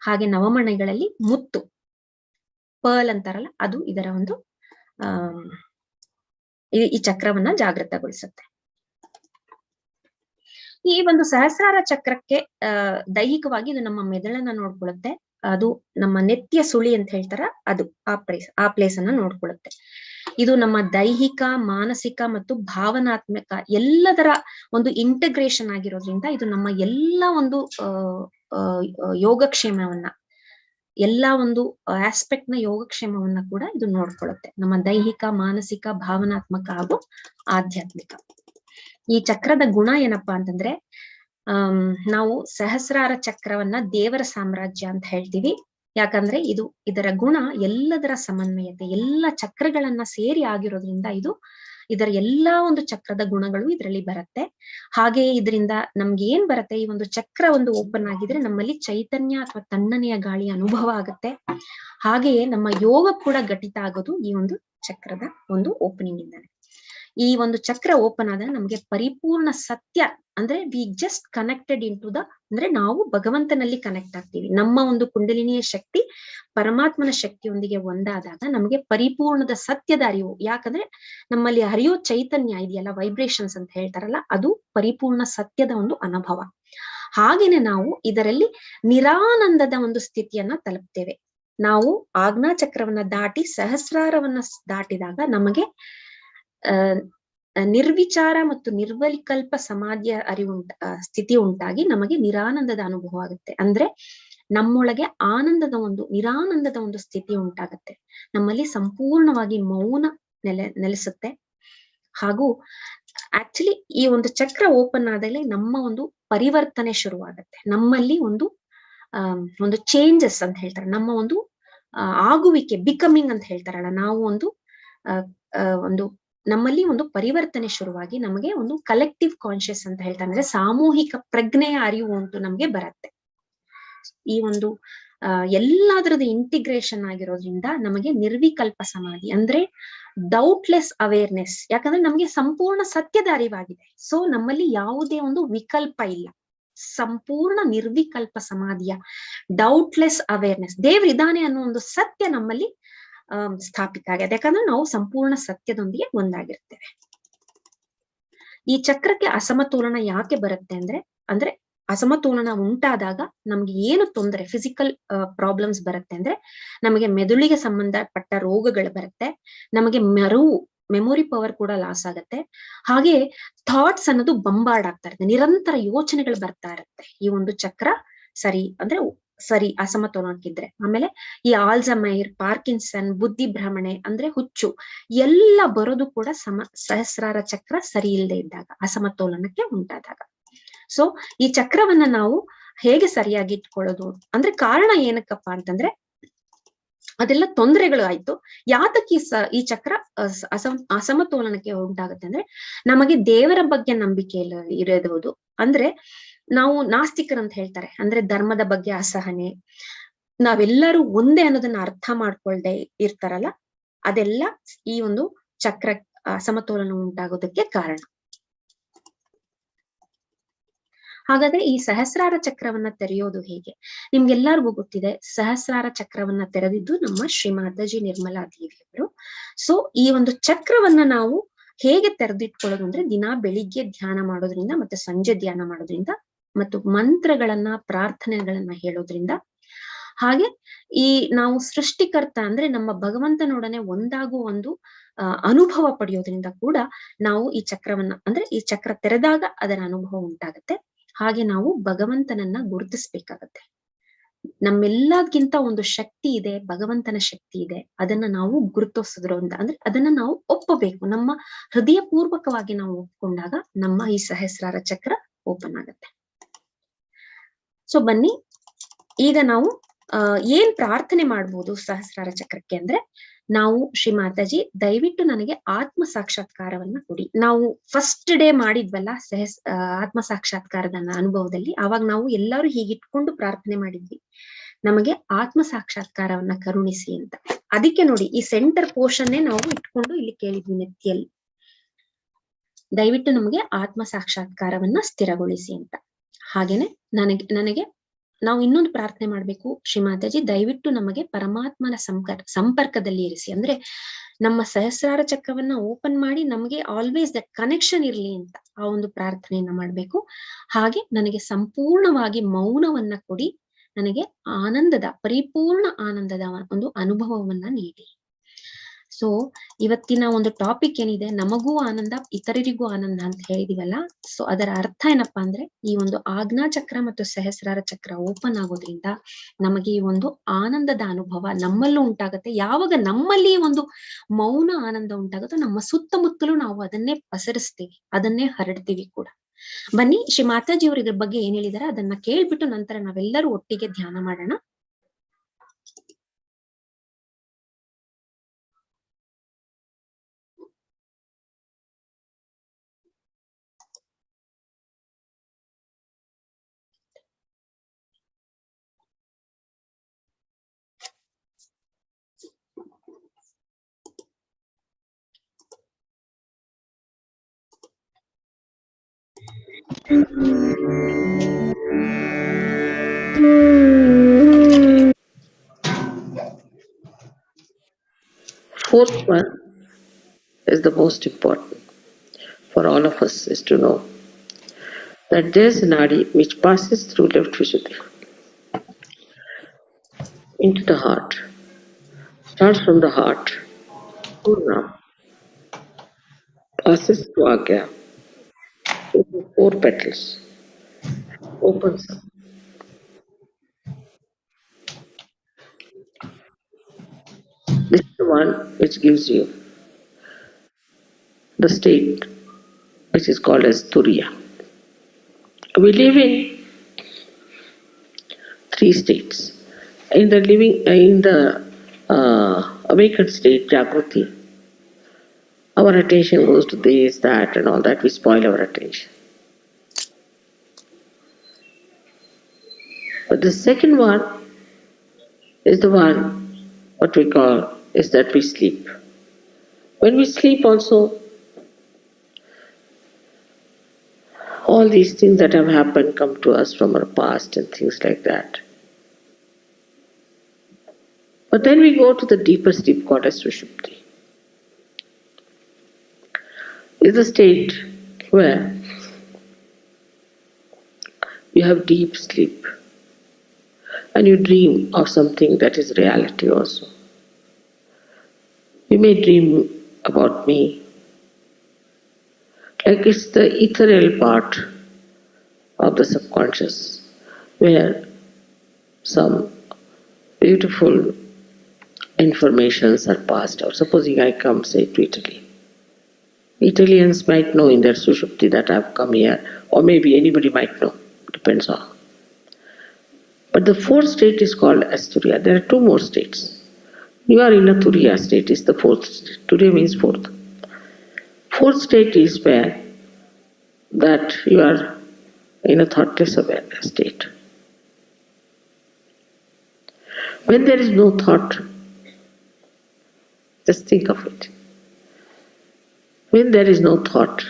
ಹಾಗೆ ನವಮಣಿಗಳಲ್ಲಿ ಮುತ್ತು, ಪರ್ಲ್ ಅಂತಾರಲ್ಲ, ಅದು ಇದರ ಒಂದು ಈ ಚಕ್ರವನ್ನ ಜಾಗೃತಗೊಳಿಸುತ್ತೆ. ಈ ಒಂದು ಸಹಸ್ರಾರ ಚಕ್ರಕ್ಕೆ ದೈಹಿಕವಾಗಿ ಇದು ನಮ್ಮ ಮೆದುಳನ್ನ ನೋಡ್ಕೊಳ್ಳುತ್ತೆ. ಅದು ನಮ್ಮ ನೆತ್ತಿಯ ಸುಳಿ ಅಂತ ಹೇಳ್ತಾರ, ಅದು ಆ ಪ್ಲೇಸ್ ಅನ್ನ ನೋಡ್ಕೊಳ್ಳುತ್ತೆ. ಇದು ನಮ್ಮ ದೈಹಿಕ, ಮಾನಸಿಕ ಮತ್ತು ಭಾವನಾತ್ಮಕ ಎಲ್ಲದರ ಒಂದು ಇಂಟಗ್ರೇಷನ್ ಆಗಿರೋದ್ರಿಂದ ಇದು ನಮ್ಮ ಎಲ್ಲ ಒಂದು ಯೋಗಕ್ಷೇಮವನ್ನ, ಎಲ್ಲಾ ಒಂದು ಆಸ್ಪೆಕ್ಟ್ ನ ಯೋಗಕ್ಷೇಮವನ್ನ ಕೂಡ ಇದು ನೋಡ್ಕೊಳ್ಳುತ್ತೆ. ನಮ್ಮ ದೈಹಿಕ, ಮಾನಸಿಕ, ಭಾವನಾತ್ಮಕ ಹಾಗೂ ಆಧ್ಯಾತ್ಮಿಕ. ಈ ಚಕ್ರದ ಗುಣ ಏನಪ್ಪಾ ಅಂತಂದ್ರೆ ನಾವು ಸಹಸ್ರಾರ ಚಕ್ರವನ್ನ ದೇವರ ಸಾಮ್ರಾಜ್ಯ ಅಂತ ಹೇಳ್ತೀವಿ. ಯಾಕಂದ್ರೆ ಇದರ ಗುಣ ಎಲ್ಲದರ ಸಮನ್ವಯತೆ, ಎಲ್ಲ ಚಕ್ರಗಳನ್ನ ಸೇರಿ ಆಗಿರೋದ್ರಿಂದ ಇದರ ಎಲ್ಲಾ ಒಂದು ಚಕ್ರದ ಗುಣಗಳು ಇದರಲ್ಲಿ ಬರುತ್ತೆ. ಹಾಗೆ ಇದರಿಂದ ನಮ್ಗೆ ಏನ್ ಬರುತ್ತೆ, ಈ ಒಂದು ಚಕ್ರ ಒಂದು ಓಪನ್ ಆಗಿದ್ರೆ ನಮ್ಮಲ್ಲಿ ಚೈತನ್ಯ ಅಥವಾ ತಣ್ಣನೆಯ ಗಾಳಿಯ ಅನುಭವ ಆಗುತ್ತೆ. ಹಾಗೆಯೇ ನಮ್ಮ ಯೋಗ ಕೂಡ ಘಟಿತ ಆಗೋದು ಈ ಒಂದು ಚಕ್ರದ ಒಂದು ಓಪನಿಂಗ್ ಇಂದಾನೆ. ಈ ಒಂದು ಚಕ್ರ ಓಪನ್ ಆದ್ರೆ ನಮ್ಗೆ ಪರಿಪೂರ್ಣ ಸತ್ಯ, ಅಂದ್ರೆ we just connected into ಅಂದ್ರೆ ನಾವು ಭಗವಂತನಲ್ಲಿ ಕನೆಕ್ಟ್ ಆಗ್ತೀವಿ. ನಮ್ಮ ಒಂದು ಕುಂಡಲಿನಿಯ ಶಕ್ತಿ ಪರಮಾತ್ಮನ ಶಕ್ತಿಯೊಂದಿಗೆ ಒಂದಾದಾಗ ನಮಗೆ ಪರಿಪೂರ್ಣದ ಸತ್ಯದ ಅರಿವು. ಯಾಕಂದ್ರೆ ನಮ್ಮಲ್ಲಿ ಹರಿಯೋ ಚೈತನ್ಯ ಇದೆಯಲ್ಲ, ವೈಬ್ರೇಷನ್ಸ್ ಅಂತ ಹೇಳ್ತಾರಲ್ಲ, ಅದು ಪರಿಪೂರ್ಣ ಸತ್ಯದ ಒಂದು ಅನುಭವ. ಹಾಗೇನೆ ನಾವು ಇದರಲ್ಲಿ ನಿರಾನಂದದ ಒಂದು ಸ್ಥಿತಿಯನ್ನ ತಲುಪ್ತೇವೆ. ನಾವು ಆಜ್ಞಾ ಚಕ್ರವನ್ನ ದಾಟಿ ಸಹಸ್ರಾರವನ್ನ ದಾಟಿದಾಗ ನಮಗೆ ನಿರ್ವಿಚಾರ ಮತ್ತು ನಿರ್ವೈಕಲ್ಪ ಸಮಾಧಿಯ ಸ್ಥಿತಿ ಉಂಟಾಗಿ ನಮಗೆ ನಿರಾನಂದದ ಅನುಭವ ಆಗುತ್ತೆ. ಅಂದ್ರೆ ನಮ್ಮೊಳಗೆ ನಿರಾನಂದದ ಒಂದು ಸ್ಥಿತಿ ಉಂಟಾಗತ್ತೆ. ನಮ್ಮಲ್ಲಿ ಸಂಪೂರ್ಣವಾಗಿ ಮೌನ ನೆಲೆಸುತ್ತೆ. ಹಾಗೂ ಆಕ್ಚುಲಿ ಈ ಒಂದು ಚಕ್ರ ಓಪನ್ ಆದಲ್ಲಿ ನಮ್ಮ ಒಂದು ಪರಿವರ್ತನೆ ಶುರುವಾಗತ್ತೆ. ನಮ್ಮಲ್ಲಿ ಒಂದು ಚೇಂಜಸ್ ಅಂತ ಹೇಳ್ತಾರೆ, ನಮ್ಮ ಒಂದು ಆಗುವಿಕೆ, ಬಿಕಮಿಂಗ್ ಅಂತ ಹೇಳ್ತಾರಲ್ಲ, ನಾವು ಒಂದು ನಮ್ಮಲ್ಲಿ ಒಂದು ಪರಿವರ್ತನೆ ಶುರುವಾಗಿ ನಮಗೆ ಒಂದು ಕಲೆಕ್ಟಿವ್ ಕಾನ್ಶಿಯಸ್ ಅಂತ ಹೇಳ್ತಾರೆ, ಅಂದ್ರೆ ಸಾಮೂಹಿಕ ಪ್ರಜ್ಞೆಯ ಅರಿವು ಉಂಟು ನಮ್ಗೆ ಬರುತ್ತೆ. ಈ ಒಂದು ಎಲ್ಲದರದ್ದು ಇಂಟಿಗ್ರೇಷನ್ ಆಗಿರೋದ್ರಿಂದ ನಮಗೆ ನಿರ್ವಿಕಲ್ಪ ಸಮಾಧಿ, ಅಂದ್ರೆ ಡೌಟ್ಲೆಸ್ ಅವೇರ್ನೆಸ್. ಯಾಕಂದ್ರೆ ನಮಗೆ ಸಂಪೂರ್ಣ ಸತ್ಯದ ಅರಿವಾಗಿದೆ. ಸೊ ನಮ್ಮಲ್ಲಿ ಯಾವುದೇ ಒಂದು ವಿಕಲ್ಪ ಇಲ್ಲ, ಸಂಪೂರ್ಣ ನಿರ್ವಿಕಲ್ಪ ಸಮಾಧಿಯ ಡೌಟ್ಲೆಸ್ ಅವೇರ್ನೆಸ್, ದೇವರಿದ್ದಾನೆ ಅನ್ನೋ ಒಂದು ಸತ್ಯ ನಮ್ಮಲ್ಲಿ ಸ್ಥಾಪಿತ ಆಗಿದೆ. ಯಾಕಂದ್ರೆ ನಾವು ಸಂಪೂರ್ಣ ಸತ್ಯದೊಂದಿಗೆ ಒಂದಾಗಿರ್ತೇವೆ. ಈ ಚಕ್ರಕ್ಕೆ ಅಸಮತೋಲನ ಯಾಕೆ ಬರುತ್ತೆ ಅಂದ್ರೆ ಅಸಮತೋಲನ ಉಂಟಾದಾಗ ನಮ್ಗೆ ಏನು ತೊಂದರೆ, ಫಿಸಿಕಲ್ ಪ್ರಾಬ್ಲಮ್ಸ್ ಬರುತ್ತೆ ಅಂದ್ರೆ ನಮಗೆ ಮೆದುಳಿಗೆ ಸಂಬಂಧಪಟ್ಟ ರೋಗಗಳು ಬರುತ್ತೆ, ನಮಗೆ ಮೆಮೊರಿ ಪವರ್ ಕೂಡ ಲಾಸ್ ಆಗತ್ತೆ. ಹಾಗೆ ಥಾಟ್ಸ್ ಅನ್ನೋದು ಬಂಬಾರ್ಡ್ ಆಗ್ತಾ ಇರುತ್ತೆ, ನಿರಂತರ ಯೋಚನೆಗಳು ಬರ್ತಾ ಇರುತ್ತೆ. ಈ ಒಂದು ಚಕ್ರ ಸರಿ ಅಸಮತೋಲನಕ್ಕಿದ್ರೆ. ಆಮೇಲೆ ಈ ಆಲ್ಝಮೈರ್, ಪಾರ್ಕಿನ್ಸನ್, ಬುದ್ಧಿ ಭ್ರಮಣೆ ಅಂದ್ರೆ ಹುಚ್ಚು ಎಲ್ಲ ಬರೋದು ಕೂಡ ಸಹಸ್ರಾರ ಚಕ್ರ ಸರಿ ಇಲ್ಲದೆ ಇದ್ದಾಗ, ಅಸಮತೋಲನಕ್ಕೆ ಉಂಟಾದಾಗ. ಸೊ ಈ ಚಕ್ರವನ್ನ ನಾವು ಹೇಗೆ ಸರಿಯಾಗಿ ಇಟ್ಕೊಳ್ಳೋದು ಅಂದ್ರೆ ಕಾರಣ ಏನಕ್ಕಪ್ಪ ಅಂತಂದ್ರೆ ಅದೆಲ್ಲ ತೊಂದರೆಗಳು ಆಯ್ತು. ಯಾತಕ್ಕೆ ಈ ಚಕ್ರ ಅಸಮತೋಲನಕ್ಕೆ ಉಂಟಾಗುತ್ತೆ ಅಂದ್ರೆ ನಮಗೆ ದೇವರ ಬಗ್ಗೆ ನಂಬಿಕೆ ಇರೋದು. ಅಂದ್ರೆ ನಾವು ನಾಸ್ತಿಕರಂತ ಹೇಳ್ತಾರೆ, ಅಂದ್ರೆ ಧರ್ಮದ ಬಗ್ಗೆ ಅಸಹನೆ, ನಾವೆಲ್ಲರೂ ಒಂದೇ ಅನ್ನೋದನ್ನ ಅರ್ಥ ಮಾಡ್ಕೊಳ್ದೆ ಇರ್ತಾರಲ್ಲ, ಅದೆಲ್ಲ ಈ ಒಂದು ಚಕ್ರ ಅಸಮತೋಲನ ಉಂಟಾಗೋದಕ್ಕೆ ಕಾರಣ. ಹಾಗಾದ್ರೆ ಈ ಸಹಸ್ರಾರ ಚಕ್ರವನ್ನ ತೆರೆಯೋದು ಹೇಗೆ? ನಿಮ್ಗೆಲ್ಲರಿಗೂ ಗೊತ್ತಿದೆ, ಸಹಸ್ರಾರ ಚಕ್ರವನ್ನ ತೆರೆದಿದ್ದು ನಮ್ಮ ಶ್ರೀ ಮಾತಾಜಿ ನಿರ್ಮಲಾ ದೇವಿಯವರು. ಸೊ ಈ ಒಂದು ಚಕ್ರವನ್ನ ನಾವು ಹೇಗೆ ತೆರೆದಿಟ್ಕೊಳ್ಳೋದು ಅಂದ್ರೆ ದಿನಾ ಬೆಳಿಗ್ಗೆ ಧ್ಯಾನ ಮಾಡೋದ್ರಿಂದ, ಮತ್ತೆ ಸಂಜೆ ಧ್ಯಾನ ಮಾಡೋದ್ರಿಂದ, ಮತ್ತು ಮಂತ್ರಗಳನ್ನ ಪ್ರಾರ್ಥನೆಗಳನ್ನ ಹೇಳೋದ್ರಿಂದ, ಹಾಗೆ ಈ ನಾವು ಸೃಷ್ಟಿಕರ್ತ ಅಂದ್ರೆ ನಮ್ಮ ಭಗವಂತನೊಡನೆ ಒಂದಾಗುವ ಒಂದು ಅನುಭವ ಪಡೆಯೋದ್ರಿಂದ ಕೂಡ ನಾವು ಈ ಚಕ್ರವನ್ನ ಅಂದ್ರೆ ಈ ಚಕ್ರ ತೆರೆದಾಗ ಅದರ ಅನುಭವ ಉಂಟಾಗತ್ತೆ. ಹಾಗೆ ನಾವು ಭಗವಂತನನ್ನ ಗುರುತಿಸ್ಬೇಕಾಗತ್ತೆ. ನಮ್ಮೆಲ್ಲಕ್ಕಿಂತ ಒಂದು ಶಕ್ತಿ ಇದೆ, ಭಗವಂತನ ಶಕ್ತಿ ಇದೆ. ಅದನ್ನ ನಾವು ಗುರುತಿಸೋದ್ರಿಂದ ಅಂದ್ರೆ ಅದನ್ನ ನಾವು ಒಪ್ಪಬೇಕು. ನಮ್ಮ ಹೃದಯ ಪೂರ್ವಕವಾಗಿ ನಾವು ಒಪ್ಕೊಂಡಾಗ ನಮ್ಮ ಈ ಸಹಸ್ರಾರ ಚಕ್ರ ಓಪನ್ ಆಗತ್ತೆ. ಸೊ ಬನ್ನಿ, ಈಗ ನಾವು ಏನ್ ಪ್ರಾರ್ಥನೆ ಮಾಡ್ಬೋದು ಸಹಸ್ರಾರ ಚಕ್ರಕ್ಕೆ ಅಂದ್ರೆ, ನಾವು ಶ್ರೀ ಮಾತಾಜಿ ದಯವಿಟ್ಟು ನನಗೆ ಆತ್ಮ ಸಾಕ್ಷಾತ್ಕಾರವನ್ನ ಕೊಡಿ. ನಾವು ಫಸ್ಟ್ ಡೇ ಮಾಡಿದ್ವಲ್ಲ ಆತ್ಮ ಸಾಕ್ಷಾತ್ಕಾರದ ಅನುಭವದಲ್ಲಿ, ಅವಾಗ ನಾವು ಎಲ್ಲರೂ ಹೀಗಿಟ್ಕೊಂಡು ಪ್ರಾರ್ಥನೆ ಮಾಡಿದ್ವಿ, ನಮಗೆ ಆತ್ಮ ಸಾಕ್ಷಾತ್ಕಾರವನ್ನ ಕರುಣಿಸಿ ಅಂತ. ಅದಕ್ಕೆ ನೋಡಿ ಈ ಸೆಂಟರ್ ಪೋರ್ಷನ್ನೇ ನಾವು ಇಟ್ಕೊಂಡು ಇಲ್ಲಿ ಕೇಳಿದ್ವಿ ನೆತ್ತಿಯಲ್ಲಿ, ದಯವಿಟ್ಟು ನಮಗೆ ಆತ್ಮ ಸಾಕ್ಷಾತ್ಕಾರವನ್ನ ಸ್ಥಿರಗೊಳಿಸಿ ಅಂತ. ಹಾಗೇನೆ ನನಗೆ ನಾವು ಇನ್ನೊಂದು ಪ್ರಾರ್ಥನೆ ಮಾಡ್ಬೇಕು, ಶ್ರೀ ಮಾತಾಜಿ ದಯವಿಟ್ಟು ನಮಗೆ ಪರಮಾತ್ಮನ ಸಂಪರ್ಕದಲ್ಲಿ ಇರಿಸಿ. ಅಂದ್ರೆ ನಮ್ಮ ಸಹಸ್ರಾರ ಚಕ್ರವನ್ನ ಓಪನ್ ಮಾಡಿ ನಮಗೆ ಆಲ್ವೇಸ್ ದಟ್ ಕನೆಕ್ಷನ್ ಇರ್ಲಿ ಅಂತ ಆ ಒಂದು ಪ್ರಾರ್ಥನೆಯನ್ನ ಮಾಡ್ಬೇಕು. ಹಾಗೆ ನನಗೆ ಸಂಪೂರ್ಣವಾಗಿ ಮೌನವನ್ನ ಕೊಡಿ, ನನಗೆ ಪರಿಪೂರ್ಣ ಆನಂದದ ಒಂದು ಅನುಭವವನ್ನ ನೀಡಿ. ಸೊ ಇವತ್ತಿನ ಒಂದು ಟಾಪಿಕ್ ಏನಿದೆ, ನಮಗೂ ಆನಂದ ಇತರರಿಗೂ ಆನಂದ ಅಂತ ಹೇಳಿದೀವಲ್ಲ. ಸೊ ಅದರ ಅರ್ಥ ಏನಪ್ಪಾ ಅಂದ್ರೆ, ಈ ಒಂದು ಆಜ್ಞಾ ಚಕ್ರ ಮತ್ತು ಸಹಸ್ರಾರ ಚಕ್ರ ಓಪನ್ ಆಗೋದ್ರಿಂದ ನಮಗೆ ಈ ಒಂದು ಆನಂದದ ಅನುಭವ ನಮ್ಮಲ್ಲೂ ಉಂಟಾಗತ್ತೆ. ಯಾವಾಗ ನಮ್ಮಲ್ಲಿ ಒಂದು ಮೌನ ಆನಂದ ಉಂಟಾಗುತ್ತೋ ನಮ್ಮ ಸುತ್ತಮುತ್ತಲೂ ನಾವು ಅದನ್ನೇ ಪಸರಿಸ್ತೀವಿ, ಅದನ್ನೇ ಹರಡ್ತೀವಿ ಕೂಡ. ಬನ್ನಿ, ಶ್ರೀ ಮಾತಾಜಿ ಅವರು ಇದ್ರ ಬಗ್ಗೆ ಏನ್ ಹೇಳಿದಾರೆ ಅದನ್ನ ಕೇಳ್ಬಿಟ್ಟು ನಂತರ ನಾವೆಲ್ಲರೂ ಒಟ್ಟಿಗೆ ಧ್ಯಾನ ಮಾಡೋಣ. Fourth one is the most important for all of us, is to know that there is a nadi which passes through left Vishuddhi into the heart, starts from the heart, Purna, passes to Agya, over 4 petals, opens up. This is the one which gives you the state which is called as Turiya. We live in 3 states. In the awakened state, Jagruti, our attention goes to this, that and all that. We spoil our attention. But the second one is the one, what we call, is that we sleep. When we sleep also, all these things that have happened come to us from our past and things like that. But then we go to the deeper sleep called as Sushupti. It's a state where you have deep sleep and you dream of something that is reality also. You may dream about me, like it's the ethereal part of the subconscious, where some beautiful informations are passed out. Supposing I come, say, to Italy. Italians might know in their Sushupti that I've come here, or maybe anybody might know, depends on. But the fourth state is called Asturiya. There are two more states. You are in a Turiya state, is the fourth state. Turiya means fourth. Fourth state is where that you are in a thoughtless awareness state. When there is no thought, just think of it. When there is no thought,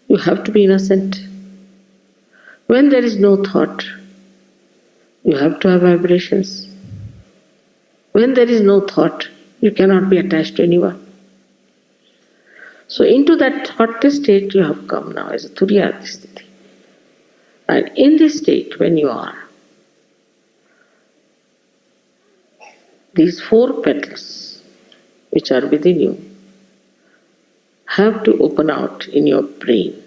you have to be innocent. When there is no thought, you have to have vibrations. When there is no thought, you cannot be attached to anyone. So into that thoughtless state you have come now as a Turiya Sthiti. And in this state, when you are, these four petals which are within you have to open out in your brain.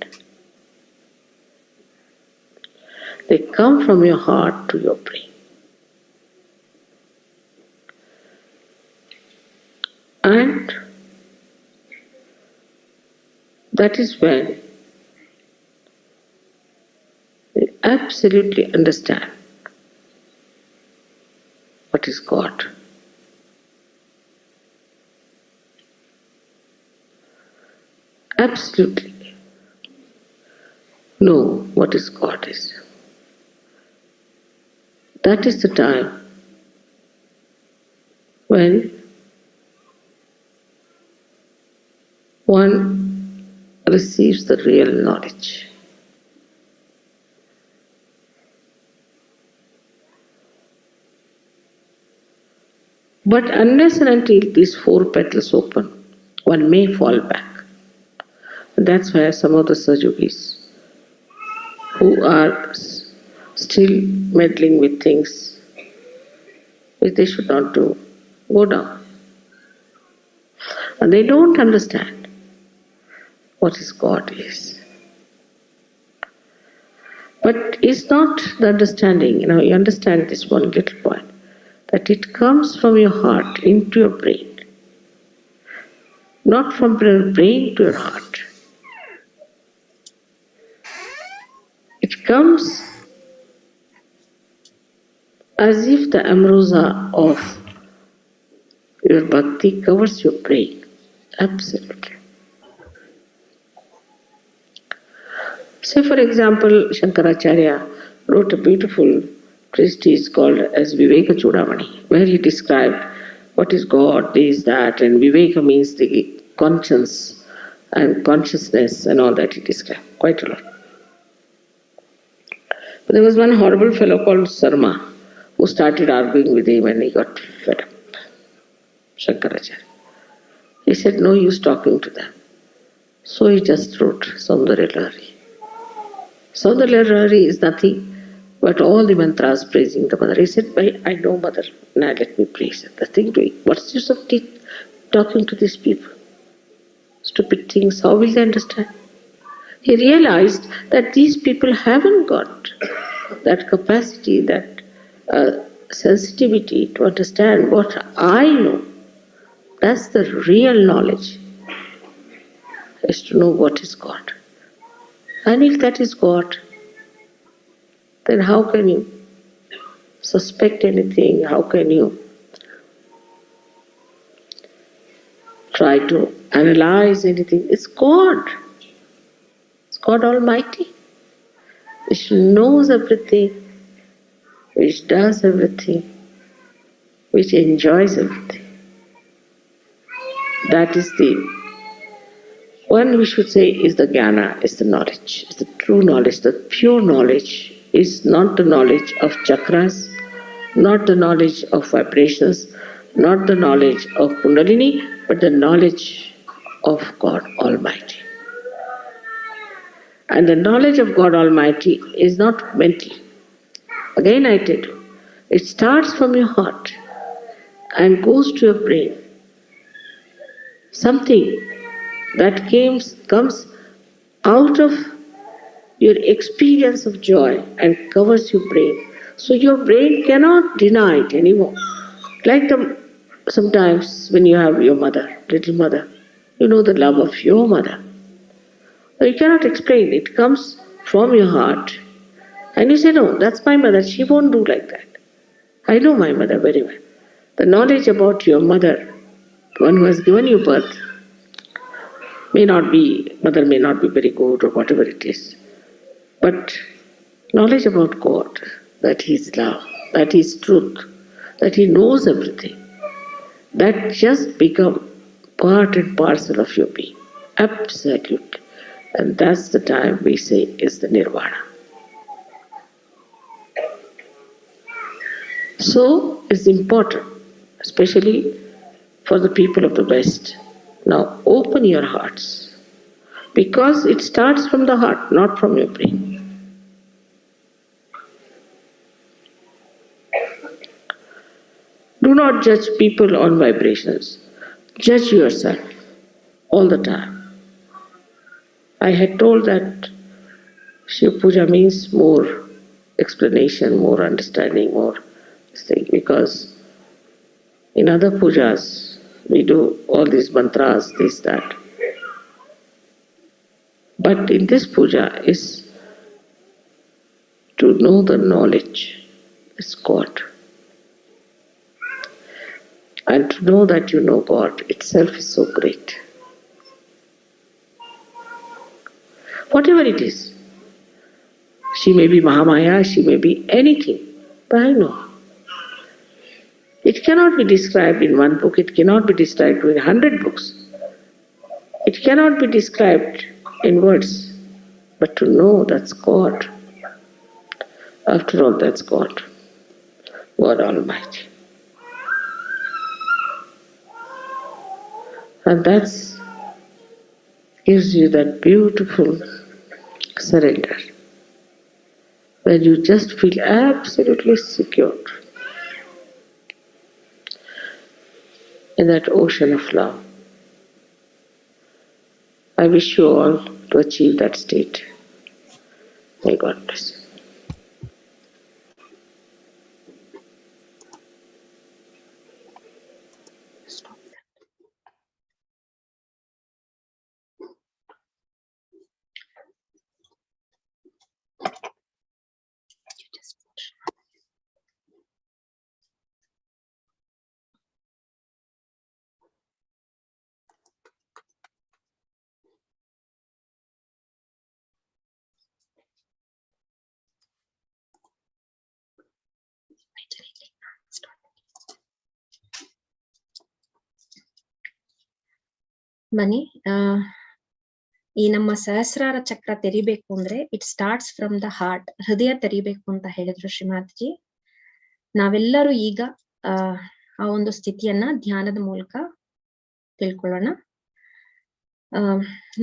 They come from your heart to your brain. And that is when you absolutely understand what is God. Absolutely know what is God is. That is the time when one receives the real knowledge. But unless and until these four petals open, one may fall back. And that's why some of the Sajogis who are still meddling with things which they should not do, go down. And they don't understand what is God is. But it's not the understanding, you understand this one little point, that it comes from your heart into your brain. Not from your brain to your heart. It comes as if the ambrosia of your bhakti covers your brain. Absolutely. Say for example, Shankaracharya wrote a beautiful treatise called as Viveka Chudamani, where he described what is God, this, that, and Viveka means the conscience and consciousness and all that he described, quite a lot. But there was one horrible fellow called Sarma who started arguing with him and he got fed up. Shankaracharya. He said, no use talking to them. So he just wrote Saundarya Lahari. Saundarya Lahari is nothing but all the mantras praising the mother. He said, I know mother, now let me praise her. The thing doing, what's the use of talking to these people? Stupid things, how will they understand? He realized that these people haven't got that capacity, that sensitivity to understand what I know. That's the real knowledge, is to know what is God. And if that is God, then how can you suspect anything? How can you try to analyze anything? It's God. It's God Almighty, which knows everything, which does everything, which enjoys everything. That is the one we should say is the jnana, is the knowledge, is the true knowledge, the pure knowledge. Is not the knowledge of chakras, not the knowledge of vibrations, not the knowledge of Kundalini, but the knowledge of God Almighty. And the knowledge of God Almighty is not mental. Again I tell you, it starts from your heart and goes to your brain. Something that comes out of your experience of joy and covers your brain, So your brain cannot deny it anymore. Like sometimes when you have your mother, little mother, you know the love of your mother. So you cannot explain. It comes from your heart. And you say, no, that's my mother. She won't do like that. I know my mother very well. The knowledge about your mother, the one who has given you birth, mother may not be very good or whatever it is. But knowledge about God, that He is love, that He is truth, that He knows everything, that just become part and parcel of your being. Absolutely. And that's the time we say is the nirvana. So it's important, especially for the people of the West. Now open your hearts, because it starts from the heart, not from your brain. Do not judge people on vibrations. Judge yourself all the time. I had told that Shiv Puja means more explanation, more understanding, more thing, because in other pujas we do all these mantras, this, that. But in this puja is to know the knowledge, is God. And to know that you know God itself is so great. Whatever it is, she may be Mahamaya, she may be anything, but I know. It cannot be described in one book, it cannot be described in 100 books. It cannot be described in words, but to know that's God. After all, that's God, God Almighty. And that gives you that beautiful surrender, where you just feel absolutely secure in that ocean of love. I wish you all to achieve that state. May God bless you. ಬನ್ನಿ, ಈ ನಮ್ಮ ಸಹಸ್ರಾರ ಚಕ್ರ ತೆರಿಬೇಕು ಅಂದ್ರೆ it starts from the heart. ಹೃದಯ ತೆರಿಬೇಕು ಅಂತ ಹೇಳಿದ್ರು ಶ್ರೀನಾಥ್ಜಿ. ನಾವೆಲ್ಲರೂ ಈಗ ಆ ಒಂದು ಸ್ಥಿತಿಯನ್ನ ಧ್ಯಾನದ ಮೂಲಕ ತಿಳ್ಕೊಳ್ಳೋಣ.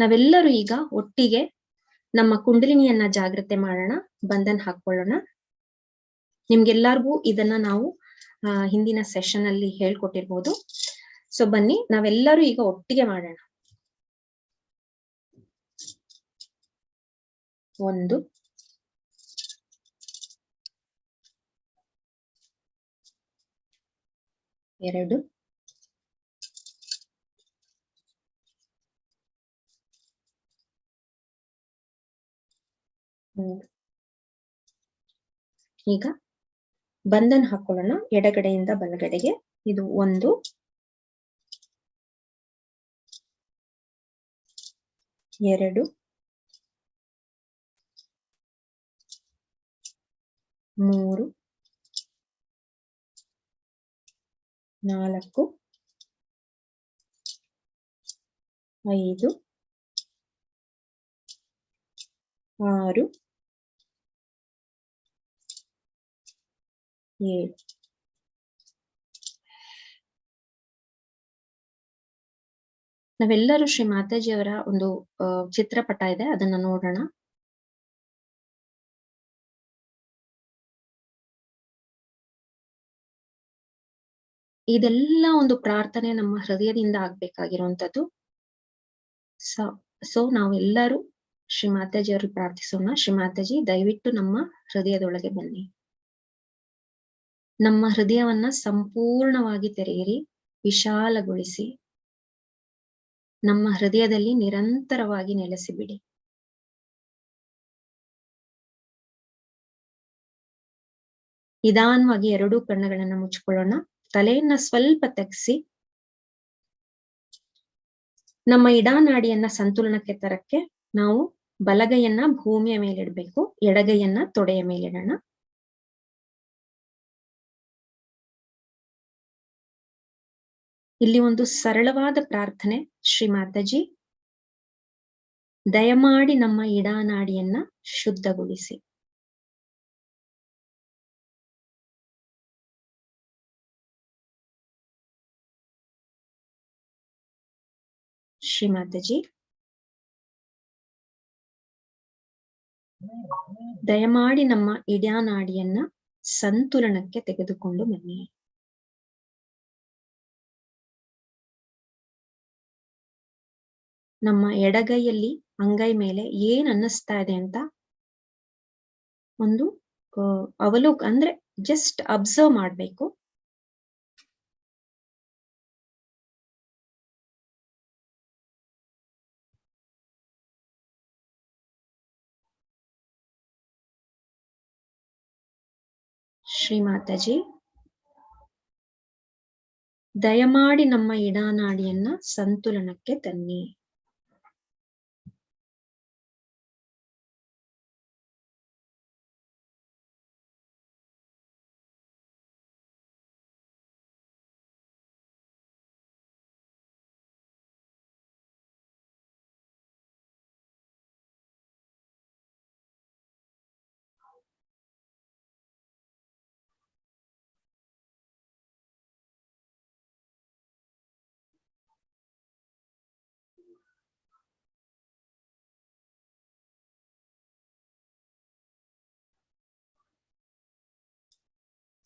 ನಾವೆಲ್ಲರೂ ಈಗ ಒಟ್ಟಿಗೆ ನಮ್ಮ ಕುಂಡಲಿನಿಯನ್ನ ಜಾಗೃತೆ ಮಾಡೋಣ, ಬಂಧನ್ ಹಾಕೊಳ್ಳೋಣ. ನಿಮ್ಗೆಲ್ಲರಿಗೂ ಇದನ್ನ ನಾವು ಹಿಂದಿನ ಸೆಷನ್ ಅಲ್ಲಿ ಹೇಳ್ಕೊಟ್ಟಿರ್ಬೋದು. ಸೊ ಬನ್ನಿ, ನಾವೆಲ್ಲರೂ ಈಗ ಒಟ್ಟಿಗೆ ಮಾಡೋಣ. 1 2 3. ಈಗ ಬಂಧನ್ ಹಾಕೊಳ್ಳೋಣ ಎಡಗಡೆಯಿಂದ ಬಲಗಡೆಗೆ. ಇದು 1 2 3 4 5 6 7. ನಾವೆಲ್ಲರೂ ಶ್ರೀ ಮಾತಾಜಿಯವರ ಒಂದು ಚಿತ್ರಪಟ ಇದೆ, ಅದನ್ನ ನೋಡೋಣ. ಇದೆಲ್ಲ ಒಂದು ಪ್ರಾರ್ಥನೆ ನಮ್ಮ ಹೃದಯದಿಂದ ಆಗ್ಬೇಕಾಗಿರುವಂತದ್ದು. ಸೊ ನಾವೆಲ್ಲರೂ ಶ್ರೀ ಮಾತಾಜಿಯವರು ಪ್ರಾರ್ಥಿಸೋಣ. ಶ್ರೀ ಮಾತಾಜಿ, ದಯವಿಟ್ಟು ನಮ್ಮ ಹೃದಯದೊಳಗೆ ಬನ್ನಿ. ನಮ್ಮ ಹೃದಯವನ್ನ ಸಂಪೂರ್ಣವಾಗಿ ತೆರೆಯಿರಿ, ವಿಶಾಲಗೊಳಿಸಿ. ನಮ್ಮ ಹೃದಯದಲ್ಲಿ ನಿರಂತರವಾಗಿ ನೆಲೆಸಿಬಿಡಿ. ನಿಧಾನವಾಗಿ ಎರಡೂ ಕಣ್ಣುಗಳನ್ನ ಮುಚ್ಕೊಳ್ಳೋಣ. ತಲೆಯನ್ನ ಸ್ವಲ್ಪ ತಗ್ಸಿ ನಮ್ಮ ಇಡಾನಾಡಿಯನ್ನ ಸಂತುಲನಕ್ಕೆ ತರಕ್ಕೆ ನಾವು ಬಲಗೈಯನ್ನ ಭೂಮಿಯ ಮೇಲಿಡ್ಬೇಕು, ಎಡಗೈಯನ್ನ ತೊಡೆಯ ಮೇಲಿಡೋಣ. ಇಲ್ಲಿ ಒಂದು ಸರಳವಾದ ಪ್ರಾರ್ಥನೆ. ಶ್ರೀ ಮಾತಾಜಿ, ದಯಮಾಡಿ ನಮ್ಮ ಇಡಾನಾಡಿಯನ್ನ ಶುದ್ಧಗೊಳಿಸಿ. ಶ್ರೀ ಮಾತಾಜಿ, ದಯಮಾಡಿ ನಮ್ಮ ಇಡಾನಾಡಿಯನ್ನ ಸಂತುಲನಕ್ಕೆ ತೆಗೆದುಕೊಂಡು ಬನ್ನಿ. ನಮ್ಮ ಎಡಗೈಯಲ್ಲಿ ಅಂಗೈ ಮೇಲೆ ಏನ್ ಅನ್ನಿಸ್ತಾ ಇದೆ ಅಂತ ಒಂದು ಅಂದ್ರೆ ಜಸ್ಟ್ ಅಬ್ಸರ್ವ್ ಮಾಡ್ಬೇಕು. ಶ್ರೀ ಮಾತಾಜಿ, ದಯಮಾಡಿ ನಮ್ಮ ಇಡಾನಾಡಿಯನ್ನ ಸಂತುಲನಕ್ಕೆ ತನ್ನಿ.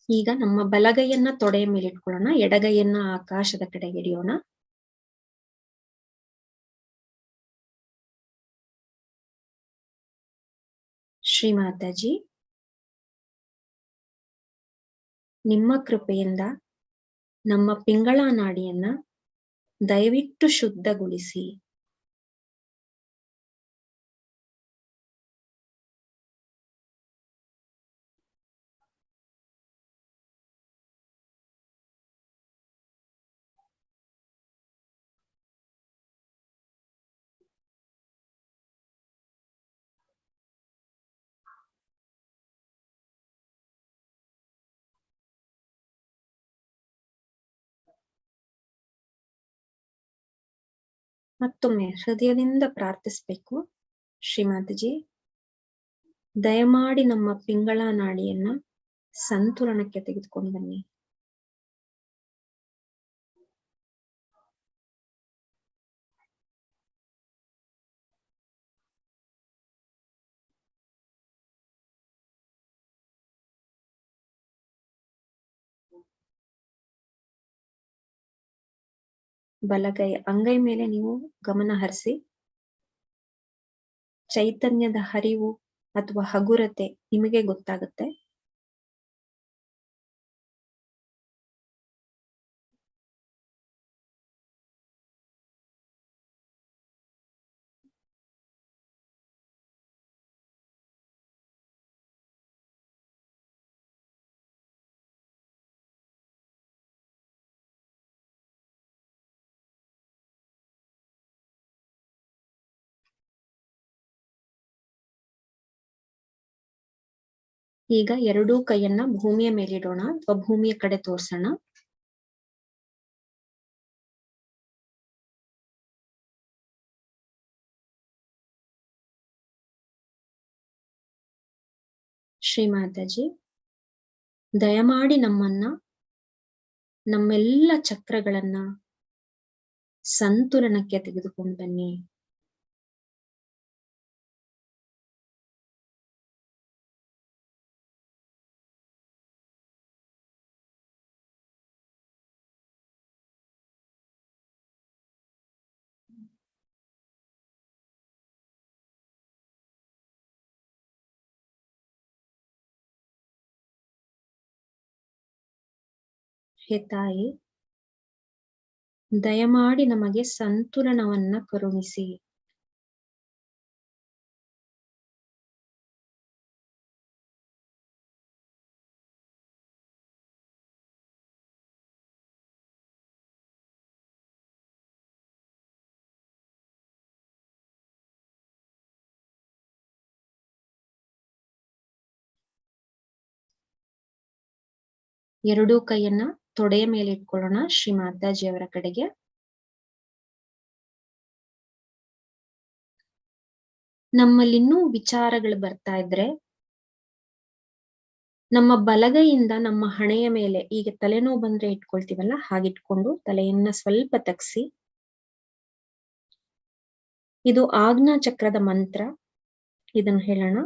ಈಗ ನಮ್ಮ ಬಲಗೈಯನ್ನ ತೊಡೆಯ ಮೇಲೆ ಇಟ್ಕೊಳ್ಳೋಣ, ಎಡಗೈಯನ್ನ ಆಕಾಶದ ಕಡೆಗೆ ಹಿಡಿಯೋಣ. ಶ್ರೀ ಮಾತಾಜಿ, ನಿಮ್ಮ ಕೃಪೆಯಿಂದ ನಮ್ಮ ಪಿಂಗಳ ನಾಡಿಯನ್ನ ದಯವಿಟ್ಟು ಶುದ್ಧಗೊಳಿಸಿ. ಮತ್ತೊಮ್ಮೆ ಹೃದಯದಿಂದ ಪ್ರಾರ್ಥಿಸ್ಬೇಕು. ಶ್ರೀಮಾತಾಜಿ, ದಯಮಾಡಿ ನಮ್ಮ ಪಿಂಗಳ ನಾಡಿಯನ್ನ ಸಂತುಲನಕ್ಕೆ ತೆಗೆದುಕೊಂಡು ಬನ್ನಿ. ಬಲಗೈ ಅಂಗೈ ಮೇಲೆ ನೀವು ಗಮನ ಹರಿಸಿ. ಚೈತನ್ಯದ ಹರಿವು ಅಥವಾ ಹಗುರತೆ ನಿಮಗೆ ಗೊತ್ತಾಗುತ್ತೆ. ಈಗ ಎರಡೂ ಕೈಯನ್ನ ಭೂಮಿಯ ಮೇಲಿಡೋಣ ಅಥವಾ ಭೂಮಿಯ ಕಡೆ ತೋರ್ಸೋಣ. ಶ್ರೀ ಮಾತಾಜಿ, ದಯಮಾಡಿ ನಮ್ಮನ್ನ, ನಮ್ಮೆಲ್ಲ ಚಕ್ರಗಳನ್ನ ಸಂತುಲನಕ್ಕೆ ತೆಗೆದುಕೊಂಡು ಬನ್ನಿ. ಹೇ ತಾಯಿ, ದಯಮಾಡಿ ನಮಗೆ ಸಂತುಲನವನ್ನ ಕರುಣಿಸಿ. ಎರಡೂ ಕೈಯನ್ನ ತೊಡೆಯ ಮೇಲೆ ಇಟ್ಕೊಳ್ಳೋಣ ಶ್ರೀ ಮಾತಾಜಿಯವರ ಕಡೆಗೆ. ನಮ್ಮಲ್ಲಿನ್ನೂ ವಿಚಾರಗಳು ಬರ್ತಾ ಇದ್ರೆ ನಮ್ಮ ಬಲಗೈಯಿಂದ ನಮ್ಮ ಹಣೆಯ ಮೇಲೆ, ಈಗ ತಲೆನೋವು ಬಂದ್ರೆ ಇಟ್ಕೊಳ್ತೀವಲ್ಲ, ಹಾಗಿಟ್ಕೊಂಡು ತಲೆಯನ್ನ ಸ್ವಲ್ಪ ತಗ್ಸಿ, ಇದು ಆಜ್ಞಾ ಚಕ್ರದ ಮಂತ್ರ, ಇದನ್ನು ಹೇಳೋಣ.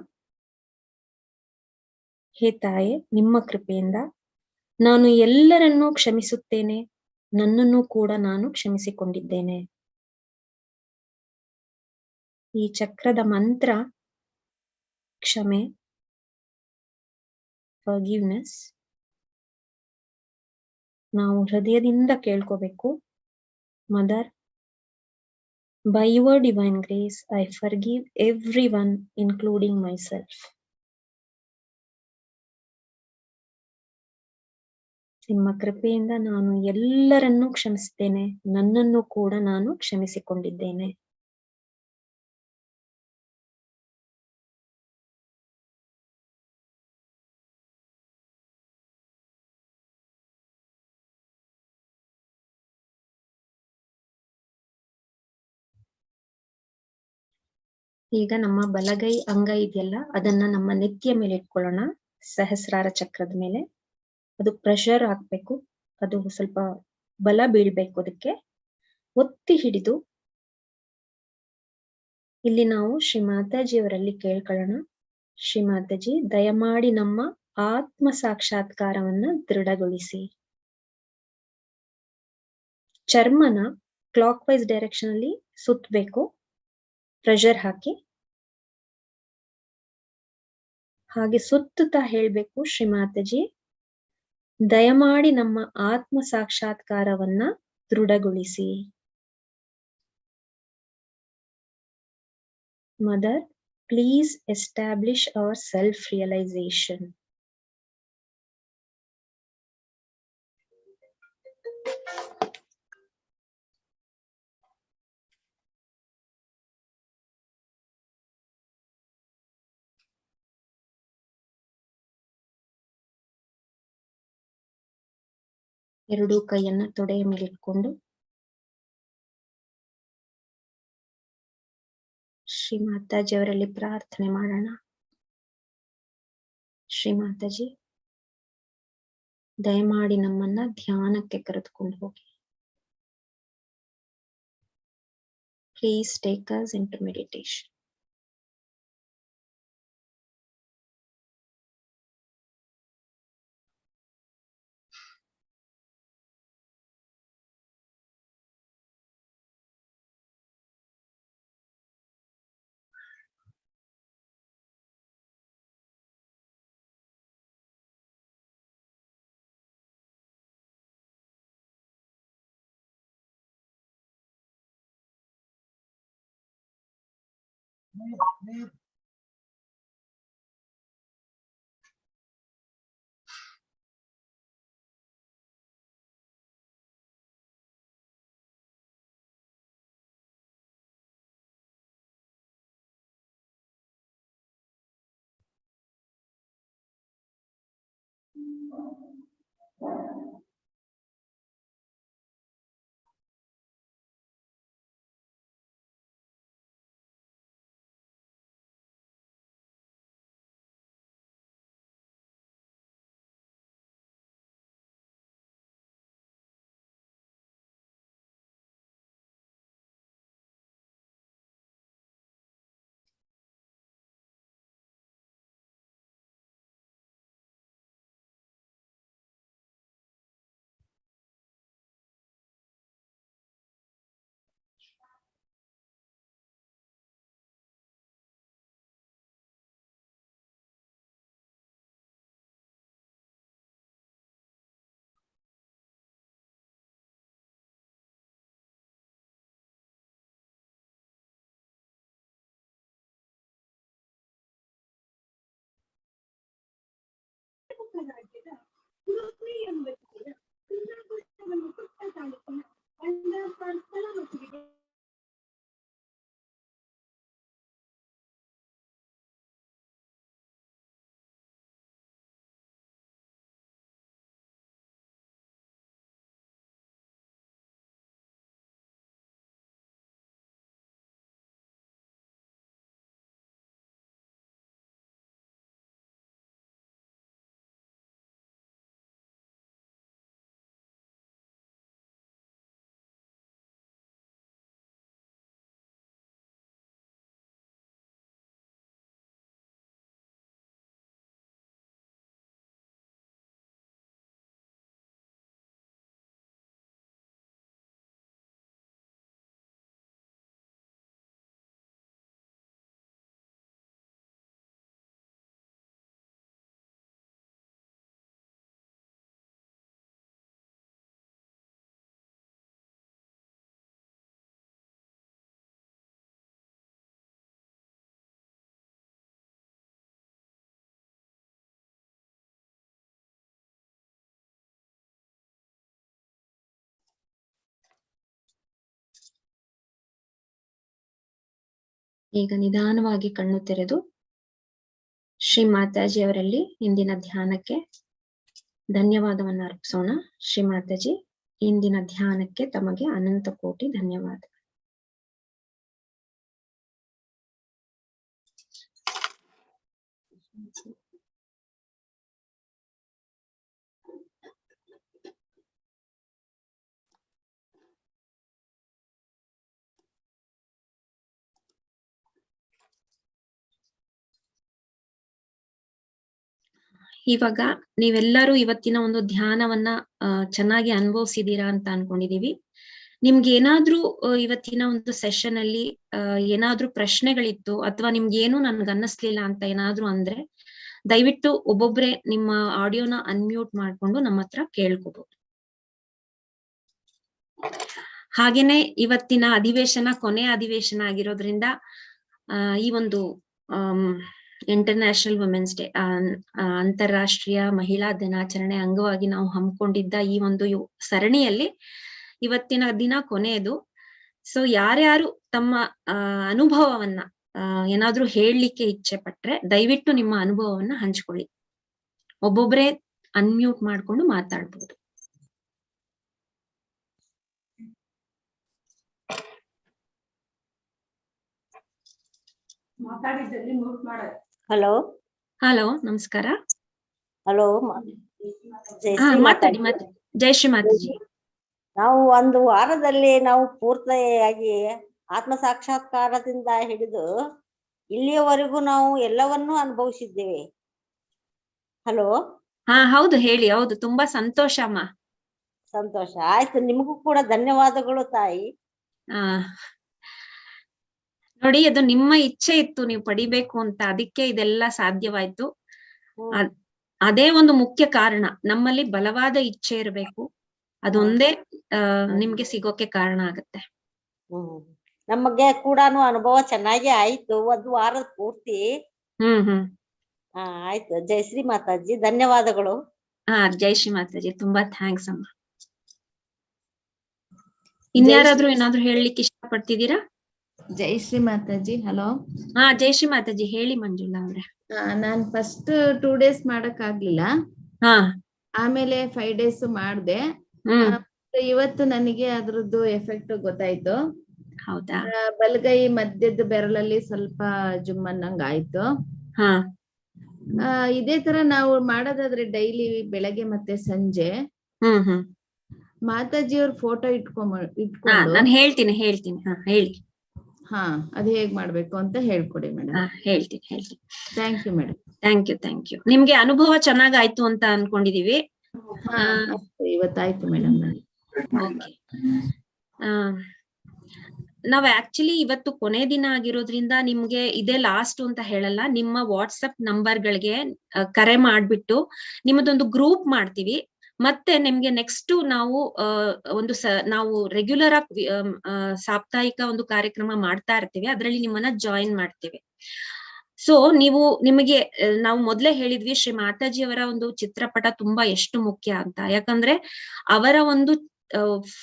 ಹೇ ತಾಯೇ, ನಿಮ್ಮ ಕೃಪೆಯಿಂದ ನಾನು ಎಲ್ಲರನ್ನೂ ಕ್ಷಮಿಸುತ್ತೇನೆ, ನನ್ನನ್ನು ಕೂಡ ನಾನು ಕ್ಷಮಿಸಿಕೊಂಡಿದ್ದೇನೆ. ಈ ಚಕ್ರದ ಮಂತ್ರ ಕ್ಷಮೆ, ಫರ್ಗಿವ್ನೆಸ್. ನಾವು ಹೃದಯದಿಂದ ಕೇಳ್ಕೋಬೇಕು. Mother, by your divine grace, I forgive everyone, including myself. ನಿಮ್ಮ ಕೃಪೆಯಿಂದ ನಾನು ಎಲ್ಲರನ್ನೂ ಕ್ಷಮಿಸುತ್ತೇನೆ, ನನ್ನನ್ನು ಕೂಡ ನಾನು ಕ್ಷಮಿಸಿಕೊಂಡಿದ್ದೇನೆ. ಈಗ ನಮ್ಮ ಬಲಗೈ ಅಂಗ ಇದೆಯಲ್ಲ, ಅದನ್ನ ನಮ್ಮ ನೆತ್ತಿಯ ಮೇಲೆ ಇಟ್ಕೊಳ್ಳೋಣ, ಸಹಸ್ರಾರ ಚಕ್ರದ ಮೇಲೆ. ಅದು ಪ್ರೆಷರ್ ಹಾಕ್ಬೇಕು, ಅದು ಸ್ವಲ್ಪ ಬಲ ಬೀಳ್ಬೇಕು. ಅದಕ್ಕೆ ಒತ್ತಿ ಹಿಡಿದು ಇಲ್ಲಿ ನಾವು ಶ್ರೀ ಮಾತಾಜಿಯವರಲ್ಲಿ ಕೇಳ್ಕೊಳ್ಳೋಣ. ಶ್ರೀ ಮಾತಾಜಿ, ದಯಮಾಡಿ ನಮ್ಮ ಆತ್ಮ ಸಾಕ್ಷಾತ್ಕಾರವನ್ನ ದೃಢಗೊಳಿಸಿ. ಚರ್ಮನ ಕ್ಲಾಕ್ ವೈಸ್ ಡೈರೆಕ್ಷನ್ ಅಲ್ಲಿ ಸುತ್ತಬೇಕು, ಪ್ರೆಷರ್ ಹಾಕಿ. ಹಾಗೆ ಸುತ್ತುತ್ತಾ ಹೇಳ್ಬೇಕು, ಶ್ರೀ ಮಾತಾಜಿ, ದಯಮಾಡಿ ನಮ್ಮ ಆತ್ಮ ಸಾಕ್ಷಾತ್ಕಾರವನ್ನ ದೃಢಗೊಳಿಸಿ. Mother, please establish our self realisation. ಎರಡೂ ಕೈಯನ್ನ ತೊಡೆಯ ಮೇಲೆ ಇಟ್ಕೊಂಡು ಶ್ರೀ ಮಾತಾಜಿಯವರಲ್ಲಿ ಪ್ರಾರ್ಥನೆ ಮಾಡೋಣ. ಶ್ರೀ ಮಾತಾಜಿ, ದಯಮಾಡಿ ನಮ್ಮನ್ನ ಧ್ಯಾನಕ್ಕೆ ಕರೆದುಕೊಂಡು ಹೋಗಿ. Please take us into meditation. ಈಗ ನಿಧಾನವಾಗಿ ಕಣ್ಣು ತೆರೆದು ಶ್ರೀ ಮಾತಾಜಿ ಅವರಲ್ಲಿ ಇಂದಿನ ಧ್ಯಾನಕ್ಕೆ ಧನ್ಯವಾದವನ್ನು ಅರ್ಪಿಸೋಣ. ಶ್ರೀ ಮಾತಾಜಿ, ಇಂದಿನ ಧ್ಯಾನಕ್ಕೆ ತಮಗೆ ಅನಂತ ಕೋಟಿ ಧನ್ಯವಾದ. ಇವಾಗ ನೀವೆಲ್ಲರೂ ಇವತ್ತಿನ ಒಂದು ಧ್ಯಾನವನ್ನ ಚೆನ್ನಾಗಿ ಅನುಭವಿಸಿದೀರಾ ಅಂತ ಅನ್ಕೊಂಡಿದೀವಿ. ನಿಮ್ಗೆ ಏನಾದ್ರೂ ಇವತ್ತಿನ ಒಂದು ಸೆಷನ್ ಅಲ್ಲಿ ಏನಾದ್ರೂ ಪ್ರಶ್ನೆಗಳಿತ್ತು ಅಥವಾ ನಿಮ್ಗೆ ಏನು ನನ್ಗೆ ಅನ್ನಿಸ್ಲಿಲ್ಲ ಅಂತ ಏನಾದ್ರೂ ಅಂದ್ರೆ ದಯವಿಟ್ಟು ಒಬ್ಬೊಬ್ರೆ ನಿಮ್ಮ ಆಡಿಯೋನ ಅನ್ಮ್ಯೂಟ್ ಮಾಡ್ಕೊಂಡು ನಮ್ಮ ಹತ್ರ ಕೇಳ್ಕೋಬಹುದು. ಹಾಗೇನೆ ಇವತ್ತಿನ ಅಧಿವೇಶನ ಕೊನೆಯ ಅಧಿವೇಶನ ಆಗಿರೋದ್ರಿಂದ ಈ ಒಂದು ಇಂಟರ್ನ್ಯಾಷನಲ್ ವುಮೆನ್ಸ್ ಡೇ ಅಂತಾರಾಷ್ಟ್ರೀಯ ಮಹಿಳಾ ದಿನಾಚರಣೆ ಅಂಗವಾಗಿ ನಾವು ಹಮ್ಮಿಕೊಂಡಿದ್ದ ಈ ಒಂದು ಸರಣಿಯಲ್ಲಿ ಇವತ್ತಿನ ದಿನ ಕೊನೆಯದು. ಸೊ ಯಾರ್ಯಾರು ತಮ್ಮ ಅನುಭವವನ್ನ ಏನಾದ್ರೂ ಹೇಳಲಿಕ್ಕೆ ಇಚ್ಛೆ ಪಟ್ರೆ ದಯವಿಟ್ಟು ನಿಮ್ಮ ಅನುಭವವನ್ನ ಹಂಚ್ಕೊಳ್ಳಿ. ಒಬ್ಬೊಬ್ರೆ ಅನ್ಮ್ಯೂಟ್ ಮಾಡ್ಕೊಂಡು ಮಾತಾಡ್ಬೋದು. ಹಲೋ ಹಲೋ, ನಮಸ್ಕಾರ. ಹಲೋ, ಮಾತಾಡಿ. ಜೈ ಶ್ರೀ ಮಾತಾಜಿ. ನಾವು ಒಂದು ವಾರದಲ್ಲಿ ನಾವು ಪೂರ್ತಿಯಾಗಿ ಆತ್ಮ ಸಾಕ್ಷಾತ್ಕಾರದಿಂದ ಹಿಡಿದು ಇಲ್ಲಿಯವರೆಗೂ ನಾವು ಎಲ್ಲವನ್ನೂ ಅನುಭವಿಸಿದ್ದೇವೆ. ಹಲೋ. ಹೌದು, ಹೇಳಿ. ಹೌದು, ತುಂಬಾ ಸಂತೋಷ ಅಮ್ಮ. ಸಂತೋಷ ಆಯ್ತು. ನಿಮಗೂ ಕೂಡ ಧನ್ಯವಾದಗಳು ತಾಯಿ. ನೋಡಿ, ಅದು ನಿಮ್ಮ ಇಚ್ಛೆ ಇತ್ತು ನೀವು ಪಡಿಬೇಕು ಅಂತ, ಅದಕ್ಕೆ ಇದೆಲ್ಲ ಸಾಧ್ಯವಾಯ್ತು. ಅದೇ ಒಂದು ಮುಖ್ಯ ಕಾರಣ. ನಮ್ಮಲ್ಲಿ ಬಲವಾದ ಇಚ್ಛೆ ಇರಬೇಕು, ಅದೊಂದೇ ನಿಮ್ಗೆ ಸಿಗೋಕೆ ಕಾರಣ ಆಗತ್ತೆ. ನಮಗೆ ಕೂಡ ಅನುಭವ ಚೆನ್ನಾಗಿ ಆಯ್ತು ಒಂದು ವಾರದ ಪೂರ್ತಿ. ಆಯ್ತು. ಜೈ ಶ್ರೀ ಮಾತಾಜಿ, ಧನ್ಯವಾದಗಳು. ಜೈ ಶ್ರೀ ಮಾತಾಜಿ, ತುಂಬಾ ಥ್ಯಾಂಕ್ಸ್ ಅಮ್ಮ. ಇನ್ಯಾರಾದ್ರೂ ಏನಾದ್ರು ಹೇಳಲಿಕ್ಕೆ ಇಷ್ಟ ಪಡ್ತಿದ್ದೀರಾ? ಜೈ ಶ್ರೀ ಮಾತಾಜಿ. ಹಲೋ. ಜೈ ಶ್ರೀ ಮಾತಾಜಿ, ಹೇಳಿ ಮಂಜುಳಾ ಅವ್ರೆ. ನಾನ್ ಫಸ್ಟ್ 2 days ಮಾಡಕ್ ಆಗ್ಲಿಲ್ಲ, ಆಮೇಲೆ 5 days ಮಾಡ್ದೆ. ಇವತ್ತು ನನಗೆ ಅದ್ರದ್ದು ಎಫೆಕ್ಟ್ ಗೊತ್ತಾಯ್ತು. ಹೌದಾ? ಬಲಗೈ ಮಧ್ಯದ ಬೆರಳಲ್ಲಿ ಸ್ವಲ್ಪ ಜುಮ್ಮನ್ನಂಗ್ ಆಯ್ತು. ಇದೇ ತರ ನಾವು ಮಾಡೋದಾದ್ರೆ ಡೈಲಿ ಬೆಳಗ್ಗೆ ಮತ್ತೆ ಸಂಜೆ ಮಾತಾಜಿಯವ್ರ ಫೋಟೋ ಇಟ್ಕೊಂಡು ನಾನು ಹೇಳ್ತೀನಿ. ಹೇಳಿ. ಅದ್ ಹೇಗ್ ಮಾಡ್ಬೇಕು ಅಂತ ಹೇಳ್ಕೊಡಿ ಮೇಡಮ್. ಹೇಳ್ತೀನಿ. Thank you madam. Thank you. ನಿಮ್ಗೆ ಅನುಭವ ಚೆನ್ನಾಗಾಯ್ತು ಅಂತ ಅನ್ಕೊಂಡಿದೀವಿ. ಇವತ್ತಾಯ್ತು ಮೇಡಮ್. ನಾವ್ ಆಕ್ಚುಲಿ ಇವತ್ತು ಕೊನೆ ದಿನ ಆಗಿರೋದ್ರಿಂದ ನಿಮ್ಗೆ ಇದೇ ಲಾಸ್ಟ್ ಅಂತ ಹೇಳಲ್ಲ. ನಿಮ್ಮ ವಾಟ್ಸಪ್ ನಂಬರ್ಗಳಿಗೆ ಕರೆ ಮಾಡ್ಬಿಟ್ಟು ನಿಮ್ಮದೊಂದು ಗ್ರೂಪ್ ಮಾಡ್ತೀವಿ. ಮತ್ತೆ ನಿಮ್ಗೆ ನೆಕ್ಸ್ಟ್ ನಾವು ನಾವು ರೆಗ್ಯುಲರ್ ಆಗಿ ಸಾಪ್ತಾಹಿಕ ಒಂದು ಕಾರ್ಯಕ್ರಮ ಮಾಡ್ತಾ ಇರ್ತೀವಿ, ಅದ್ರಲ್ಲಿ ನಿಮ್ಮನ್ನ ಜಾಯಿನ್ ಮಾಡ್ತೀವಿ. ಸೊ ನಿಮಗೆ ನಾವು ಮೊದ್ಲೇ ಹೇಳಿದ್ವಿ ಶ್ರೀ ಮಾತಾಜಿ ಅವರ ಒಂದು ಚಿತ್ರಪಟ ತುಂಬಾ ಎಷ್ಟು ಮುಖ್ಯ ಅಂತ. ಯಾಕಂದ್ರೆ ಅವರ ಒಂದು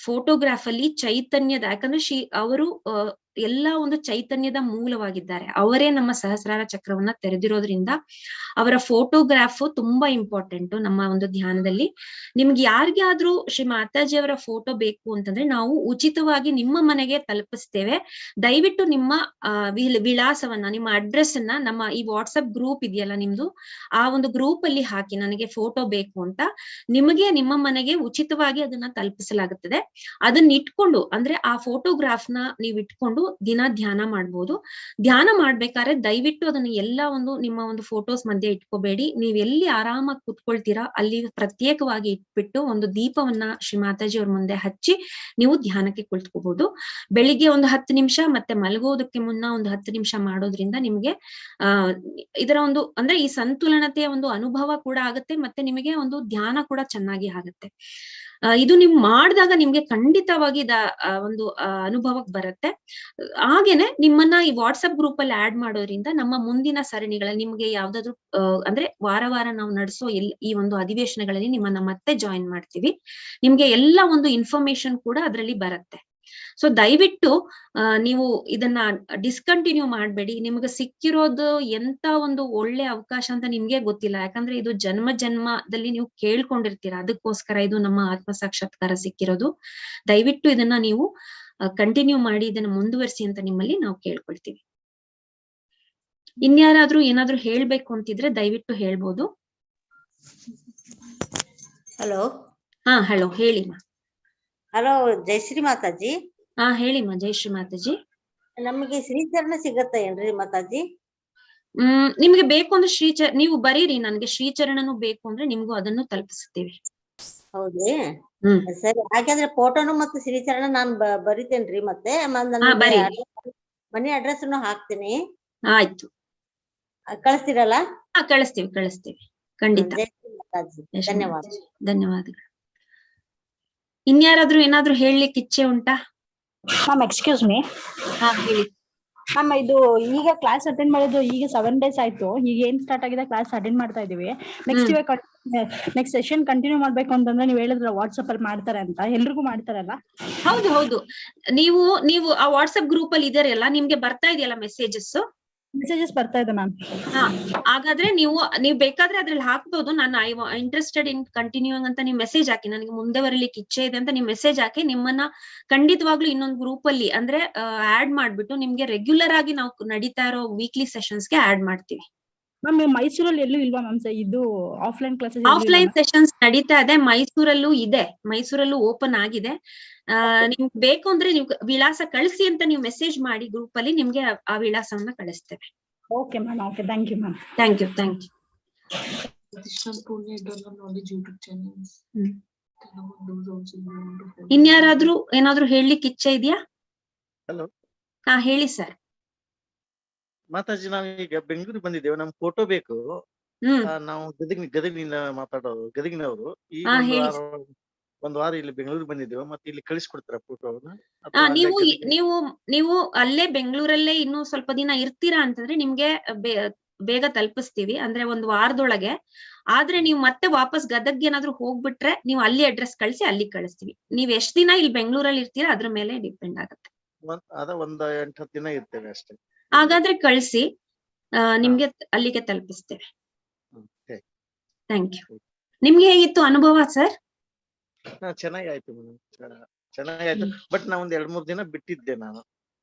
ಫೋಟೋಗ್ರಾಫ್ ಅಲ್ಲಿ ಚೈತನ್ಯದ, ಯಾಕಂದ್ರೆ ಅವರು ಎಲ್ಲಾ ಒಂದು ಚೈತನ್ಯದ ಮೂಲವಾಗಿದ್ದಾರೆ. ಅವರೇ ನಮ್ಮ ಸಹಸ್ರಾರ ಚಕ್ರವನ್ನ ತೆರೆದಿರೋದ್ರಿಂದ ಅವರ ಫೋಟೋಗ್ರಾಫ್ ತುಂಬಾ ಇಂಪಾರ್ಟೆಂಟ್ ನಮ್ಮ ಒಂದು ಧ್ಯಾನದಲ್ಲಿ. ನಿಮ್ಗೆ ಯಾರಿಗಾದ್ರೂ ಶ್ರೀ ಮಾತಾಜಿ ಅವರ ಫೋಟೋ ಬೇಕು ಅಂತಂದ್ರೆ ನಾವು ಉಚಿತವಾಗಿ ನಿಮ್ಮ ಮನೆಗೆ ತಲುಪಿಸ್ತೇವೆ. ದಯವಿಟ್ಟು ನಿಮ್ಮ ವಿಳಾಸವನ್ನ, ನಿಮ್ಮ ಅಡ್ರೆಸ್ ಅನ್ನ ನಮ್ಮ ಈ ವಾಟ್ಸಪ್ ಗ್ರೂಪ್ ಇದೆಯಲ್ಲ ನಿಮ್ದು, ಆ ಒಂದು ಗ್ರೂಪ್ ಅಲ್ಲಿ ಹಾಕಿ ನನಗೆ ಫೋಟೋ ಬೇಕು ಅಂತ. ನಿಮಗೆ ನಿಮ್ಮ ಮನೆಗೆ ಉಚಿತವಾಗಿ ಅದನ್ನ ತಲುಪಿಸಲಾಗುತ್ತದೆ. ಅದನ್ನ ಇಟ್ಕೊಂಡು, ಅಂದ್ರೆ ಆ ಫೋಟೋಗ್ರಾಫ್ ನ ನೀವು ಇಟ್ಕೊಂಡು ದಿನ ಧ್ಯಾನ ಮಾಡ್ಬೋದು. ಧ್ಯಾನ ಮಾಡ್ಬೇಕಾದ್ರೆ ದಯವಿಟ್ಟು ಅದನ್ನ ಎಲ್ಲ ಒಂದು ನಿಮ್ಮ ಒಂದು ಫೋಟೋಸ್ ಮಧ್ಯೆ ಇಟ್ಕೋಬೇಡಿ. ನೀವ್ ಎಲ್ಲಿ ಆರಾಮಾಗಿ ಕೂತ್ಕೊಳ್ತೀರಾ ಅಲ್ಲಿ ಪ್ರತ್ಯೇಕವಾಗಿ ಇಟ್ಬಿಟ್ಟು ಒಂದು ದೀಪವನ್ನ ಶ್ರೀ ಮಾತಾಜಿ ಅವ್ರ ಮುಂದೆ ಹಚ್ಚಿ ನೀವು ಧ್ಯಾನಕ್ಕೆ ಕುಳಿತುಕೋಬಹುದು. ಬೆಳಿಗ್ಗೆ ಒಂದು 10 ನಿಮಿಷ ಮತ್ತೆ ಮಲಗೋದಕ್ಕೆ ಮುನ್ನ ಒಂದು 10 ನಿಮಿಷ ಮಾಡೋದ್ರಿಂದ ನಿಮ್ಗೆ ಇದರ ಒಂದು, ಅಂದ್ರೆ ಈ ಸಂತುಲನತೆಯ ಒಂದು ಅನುಭವ ಕೂಡ ಆಗುತ್ತೆ, ಮತ್ತೆ ನಿಮಗೆ ಒಂದು ಧ್ಯಾನ ಕೂಡ ಚೆನ್ನಾಗಿ ಆಗುತ್ತೆ. ಇದು ನೀವು ಮಾಡಿದಾಗ ನಿಮ್ಗೆ ಖಂಡಿತವಾಗಿ ಒಂದು ಅನುಭವಕ್ಕೆ ಬರುತ್ತೆ. ಹಾಗೇನೆ ನಿಮ್ಮನ್ನ ಈ ವಾಟ್ಸಪ್ ಗ್ರೂಪ್ ಅಲ್ಲಿ ಆಡ್ ಮಾಡೋದ್ರಿಂದ ನಮ್ಮ ಮುಂದಿನ ಸರಣಿಗಳಲ್ಲಿ ನಿಮ್ಗೆ ಯಾವ್ದಾದ್ರು ಅಂದ್ರೆ ವಾರ ನಾವು ನಡೆಸೋ ಈ ಒಂದು ಅಧಿವೇಶನಗಳಲ್ಲಿ ನಿಮ್ಮನ್ನ ಮತ್ತೆ ಜಾಯಿನ್ ಮಾಡ್ತೀವಿ. ನಿಮ್ಗೆ ಎಲ್ಲ ಒಂದು ಇನ್ಫಾರ್ಮೇಶನ್ ಕೂಡ ಅದ್ರಲ್ಲಿ ಬರುತ್ತೆ. ಸೊ ದಯವಿಟ್ಟು ನೀವು ಇದನ್ನ ಡಿಸ್ಕಂಟಿನ್ಯೂ ಮಾಡ್ಬೇಡಿ. ನಿಮ್ಗೆ ಸಿಕ್ಕಿರೋದು ಎಂತ ಒಂದು ಒಳ್ಳೆ ಅವಕಾಶ ಅಂತ ನಿಮ್ಗೆ ಗೊತ್ತಿಲ್ಲ. ಯಾಕಂದ್ರೆ ಇದು ಜನ್ಮ ಜನ್ಮದಲ್ಲಿ ನೀವು ಕೇಳ್ಕೊಂಡಿರ್ತೀರ, ಅದಕ್ಕೋಸ್ಕರ ಇದು ನಮ್ಮ ಆತ್ಮ ಸಾಕ್ಷಾತ್ಕಾರ ಸಿಕ್ಕಿರೋದು. ದಯವಿಟ್ಟು ಇದನ್ನ ನೀವು ಕಂಟಿನ್ಯೂ ಮಾಡಿ, ಇದನ್ನ ಮುಂದುವರಿಸಿ ಅಂತ ನಿಮ್ಮಲ್ಲಿ ನಾವು ಕೇಳ್ಕೊಳ್ತೀವಿ. ಇನ್ಯಾರಾದ್ರೂ ಏನಾದ್ರು ಹೇಳ್ಬೇಕು ಅಂತಿದ್ರೆ ದಯವಿಟ್ಟು ಹೇಳ್ಬೋದು. ಹಲೋ ಹಲೋ ಹೇಳಿಮ್ಮ. ಹಲೋ, ಜಯಶ್ರೀ ಮಾತಾಜಿ. ಹೇಳಿಮ್ಮ. ಜಯಶ್ರೀ ಮಾತಾಜಿ. ನಮಗೆ ಶ್ರೀಚರಣ ಸಿಗತ್ತ ಏನ್ರಿ ಮಾತಾಜಿ? ನಿಮ್ಗೆ ಬೇಕು ಅಂದ್ರೆ ನೀವು ಬರೀರಿ, ನನ್ಗೆ ಶ್ರೀಚರಣನು ಬೇಕು ಅಂದ್ರೆ ನಿಮ್ಗೂ ಅದನ್ನು ತಲುಪಿಸ್ತೀವಿ. ಹೌದ್ರಿ, ಸರಿ. ಹಾಗಾದ್ರೆ ಫೋಟೋನು ಮತ್ತೆ ಶ್ರೀಚರಣ ನಾನ್ ಬರಿತೇನ್ರಿ. ಮತ್ತೆ ಮನಿ ಅಡ್ರೆಸ್ ಹಾಕ್ತೀನಿ. ಆಯ್ತು, ಕಳಿಸ್ತೀರಲ್ಲ? ಕಳಿಸ್ತೀವಿ ಖಂಡಿತ. ಧನ್ಯವಾದ. ಧನ್ಯವಾದಗಳು. ಇನ್ಯಾರಾದ್ರೂ ಏನಾದ್ರು ಹೇಳಲಿಕ್ಕೆ ಇಚ್ಛೆ ಉಂಟಾ? Ma'am excuse me. ಹೇಳಿ ಮ್ಯಾಮ್. ಇದು ಈಗ ಕ್ಲಾಸ್ ಅಟೆಂಡ್ ಮಾಡೋದು ಈಗ 7 days ಆಯ್ತು. ಈಗ ಏನ್ ಸ್ಟಾರ್ಟ್ ಆಗಿದೆ ಕ್ಲಾಸ್ ಅಟೆಂಡ್ ಮಾಡ್ತಾ ಇದೀವಿ. ನೆಕ್ಸ್ಟ್ ಸೆಷನ್ ಕಂಟಿನ್ಯೂ ಮಾಡ್ಬೇಕು ಅಂತಂದ್ರೆ ನೀವ್ ಹೇಳಿದ್ರ ವಾಟ್ಸ್ಆಪ್ ಅಲ್ಲಿ ಮಾಡ್ತಾರೆ ಅಂತ, ಎಲ್ರಿಗೂ ಮಾಡ್ತಾರಲ್ಲ? ಹೌದು. ನೀವು ಆ ವಾಟ್ಸ್ಆಪ್ ಗ್ರೂಪ್ ಅಲ್ಲಿ ಇದೆಯಲ್ಲ, ನಿಮ್ಗೆ ಬರ್ತಾ ಇದೆಯಲ್ಲ ಮೆಸೇಜಸ್ ಬರ್ತಾ ಇದೆ ಮ್ಯಾಮ್. ಹಾಗಾದ್ರೆ ನೀವು ಬೇಕಾದ್ರೆ ಅದ್ರಲ್ಲಿ ಹಾಕ್ಬೋದು. ನಾನು ಇಂಟ್ರೆಸ್ಟೆಡ್ ಇನ್ ಕಂಟಿನ್ಯೂಯಿಂಗ್ ಅಂತ ನೀವು ಮೆಸೇಜ್ ಹಾಕಿ, ನನಗೆ ಮುಂದೆ ಬರಲಿಕ್ಕೆ ಇಚ್ಛೆ ಇದೆ ಅಂತ ನೀವು ಮೆಸೇಜ್ ಹಾಕಿ, ನಿಮ್ಮನ್ನ ಖಂಡಿತವಾಗ್ಲೂ ಇನ್ನೊಂದು ಗ್ರೂಪ್ ಅಲ್ಲಿ ಅಂದ್ರೆ ಆಡ್ ಮಾಡ್ಬಿಟ್ಟು ನಿಮ್ಗೆ ರೆಗ್ಯುಲರ್ ಆಗಿ ನಾವು ನಡೀತಾ ಇರೋ ವೀಕ್ಲಿ ಸೆಷನ್ಸ್ ಗೆ ಆಡ್ ಮಾಡ್ತೀವಿ. ಮ್ಯಾಮ್ ಮೈಸೂರಲ್ಲಿ ಎಲ್ಲೂ ಇಲ್ವಾ ಮ್ಯಾಮ್ ಇದು ಆಫ್ಲೈನ್ ಕ್ಲಾಸಸ್? ಆಫ್ಲೈನ್ ಸೆಷನ್ಸ್ ನಡೀತಾ ಇದೆ, ಮೈಸೂರಲ್ಲೂ ಇದೆ, ಮೈಸೂರಲ್ಲೂ ಓಪನ್ ಆಗಿದೆ. ನಿಮ್ಗೆ ಬೇಕು ಅಂದ್ರೆ ನೀವು ವಿಳಾಸ ಕಳಿಸಿ ಅಂತ ನೀವು ಮೆಸೇಜ್ ಮಾಡಿ ಗ್ರೂಪ್ ಅಲ್ಲಿ, ನಿಮ್ಗೆ ಆ ವಿಳಾಸವನ್ನ ಕಳಿಸ್ತೇವೆ. Okay ma'am. Okay, thank you ma'am. Thank you. ಇನ್ಯಾರಾದ್ರೂ ಏನಾದ್ರು ಹೇಳಲಿಕ್ಕೆ ಇಚ್ಛೆ ಇದೆಯಾ? ಹಲೋ. ಹೇಳಿ ಸರ್. ಮಾತಾಜಿ, ನಾವೀಗ ಬೆಂಗಳೂರಿಗೆ ಬಂದಿದ್ದೇವೆ. ನಮ್ ಫೋಟೋ ಬೇಕು. ನಾವು ಗದಗಿನಿಂದ ಮಾತಾಡೋದು, ಗದಗಿನವರು. ಈಗ ಒಂದ್ ವಾರ ಇಲ್ಲಿ ಬೆಂಗಳೂರಿಗೆ ಬಂದಿದ್ದೇವೆ. ಮತ್ತೆ ಇಲ್ಲಿ ಕಳಿಸ್ಕೊಡ್ತೀರಾ ಫೋಟೋವನ್ನ? ನೀವು ಅಲ್ಲೇ ಬೆಂಗಳೂರಲ್ಲೇ ಇನ್ನು ಸ್ವಲ್ಪ ದಿನ ಇರ್ತೀರಾ ಅಂತಂದ್ರೆ ನಿಮ್ಗೆ ಬೇಗ ತಲುಪಿಸ್ತೀವಿ, ಅಂದ್ರೆ ಒಂದ್ ವಾರದೊಳಗೆ. ಆದ್ರೆ ನೀವು ಮತ್ತೆ ವಾಪಸ್ ಗದಗ್ ಏನಾದ್ರು ಹೋಗ್ಬಿಟ್ರೆ ನೀವು ಅಲ್ಲಿ ಅಡ್ರೆಸ್ ಕಳಿಸಿ ಅಲ್ಲಿ ಕಳಿಸ್ತೀವಿ. ನೀವ್ ಎಷ್ಟ್ ದಿನ ಇಲ್ಲಿ ಬೆಂಗಳೂರಲ್ಲಿ ಇರ್ತೀರಾ ಅದ್ರ ಮೇಲೆ ಡಿಪೆಂಡ್ ಆಗುತ್ತೆ. ಒಂದ್ 8-10 ದಿನ ಇರ್ತೇವೆ ಅಷ್ಟೇ. ಹಾಗಾದ್ರೆ ಕಳಿಸಿ, ನಿಮ್ಗೆ ಅಲ್ಲಿಗೆ ತಲುಪಿಸ್ತೇವೆ. Thank you. ನಿಮ್ಗೆ ಹೇಗಿತ್ತು ಅನುಭವ ಸರ್? ಚೆನ್ನಾಗಾಯ್ತು ಮೇಡಮ್, ಚೆನ್ನಾಗಾಯ್ತು. ಬಟ್ ನಾ ಒಂದ್ 2-3 ದಿನ ಬಿಟ್ಟಿದ್ದೆ ನಾನು.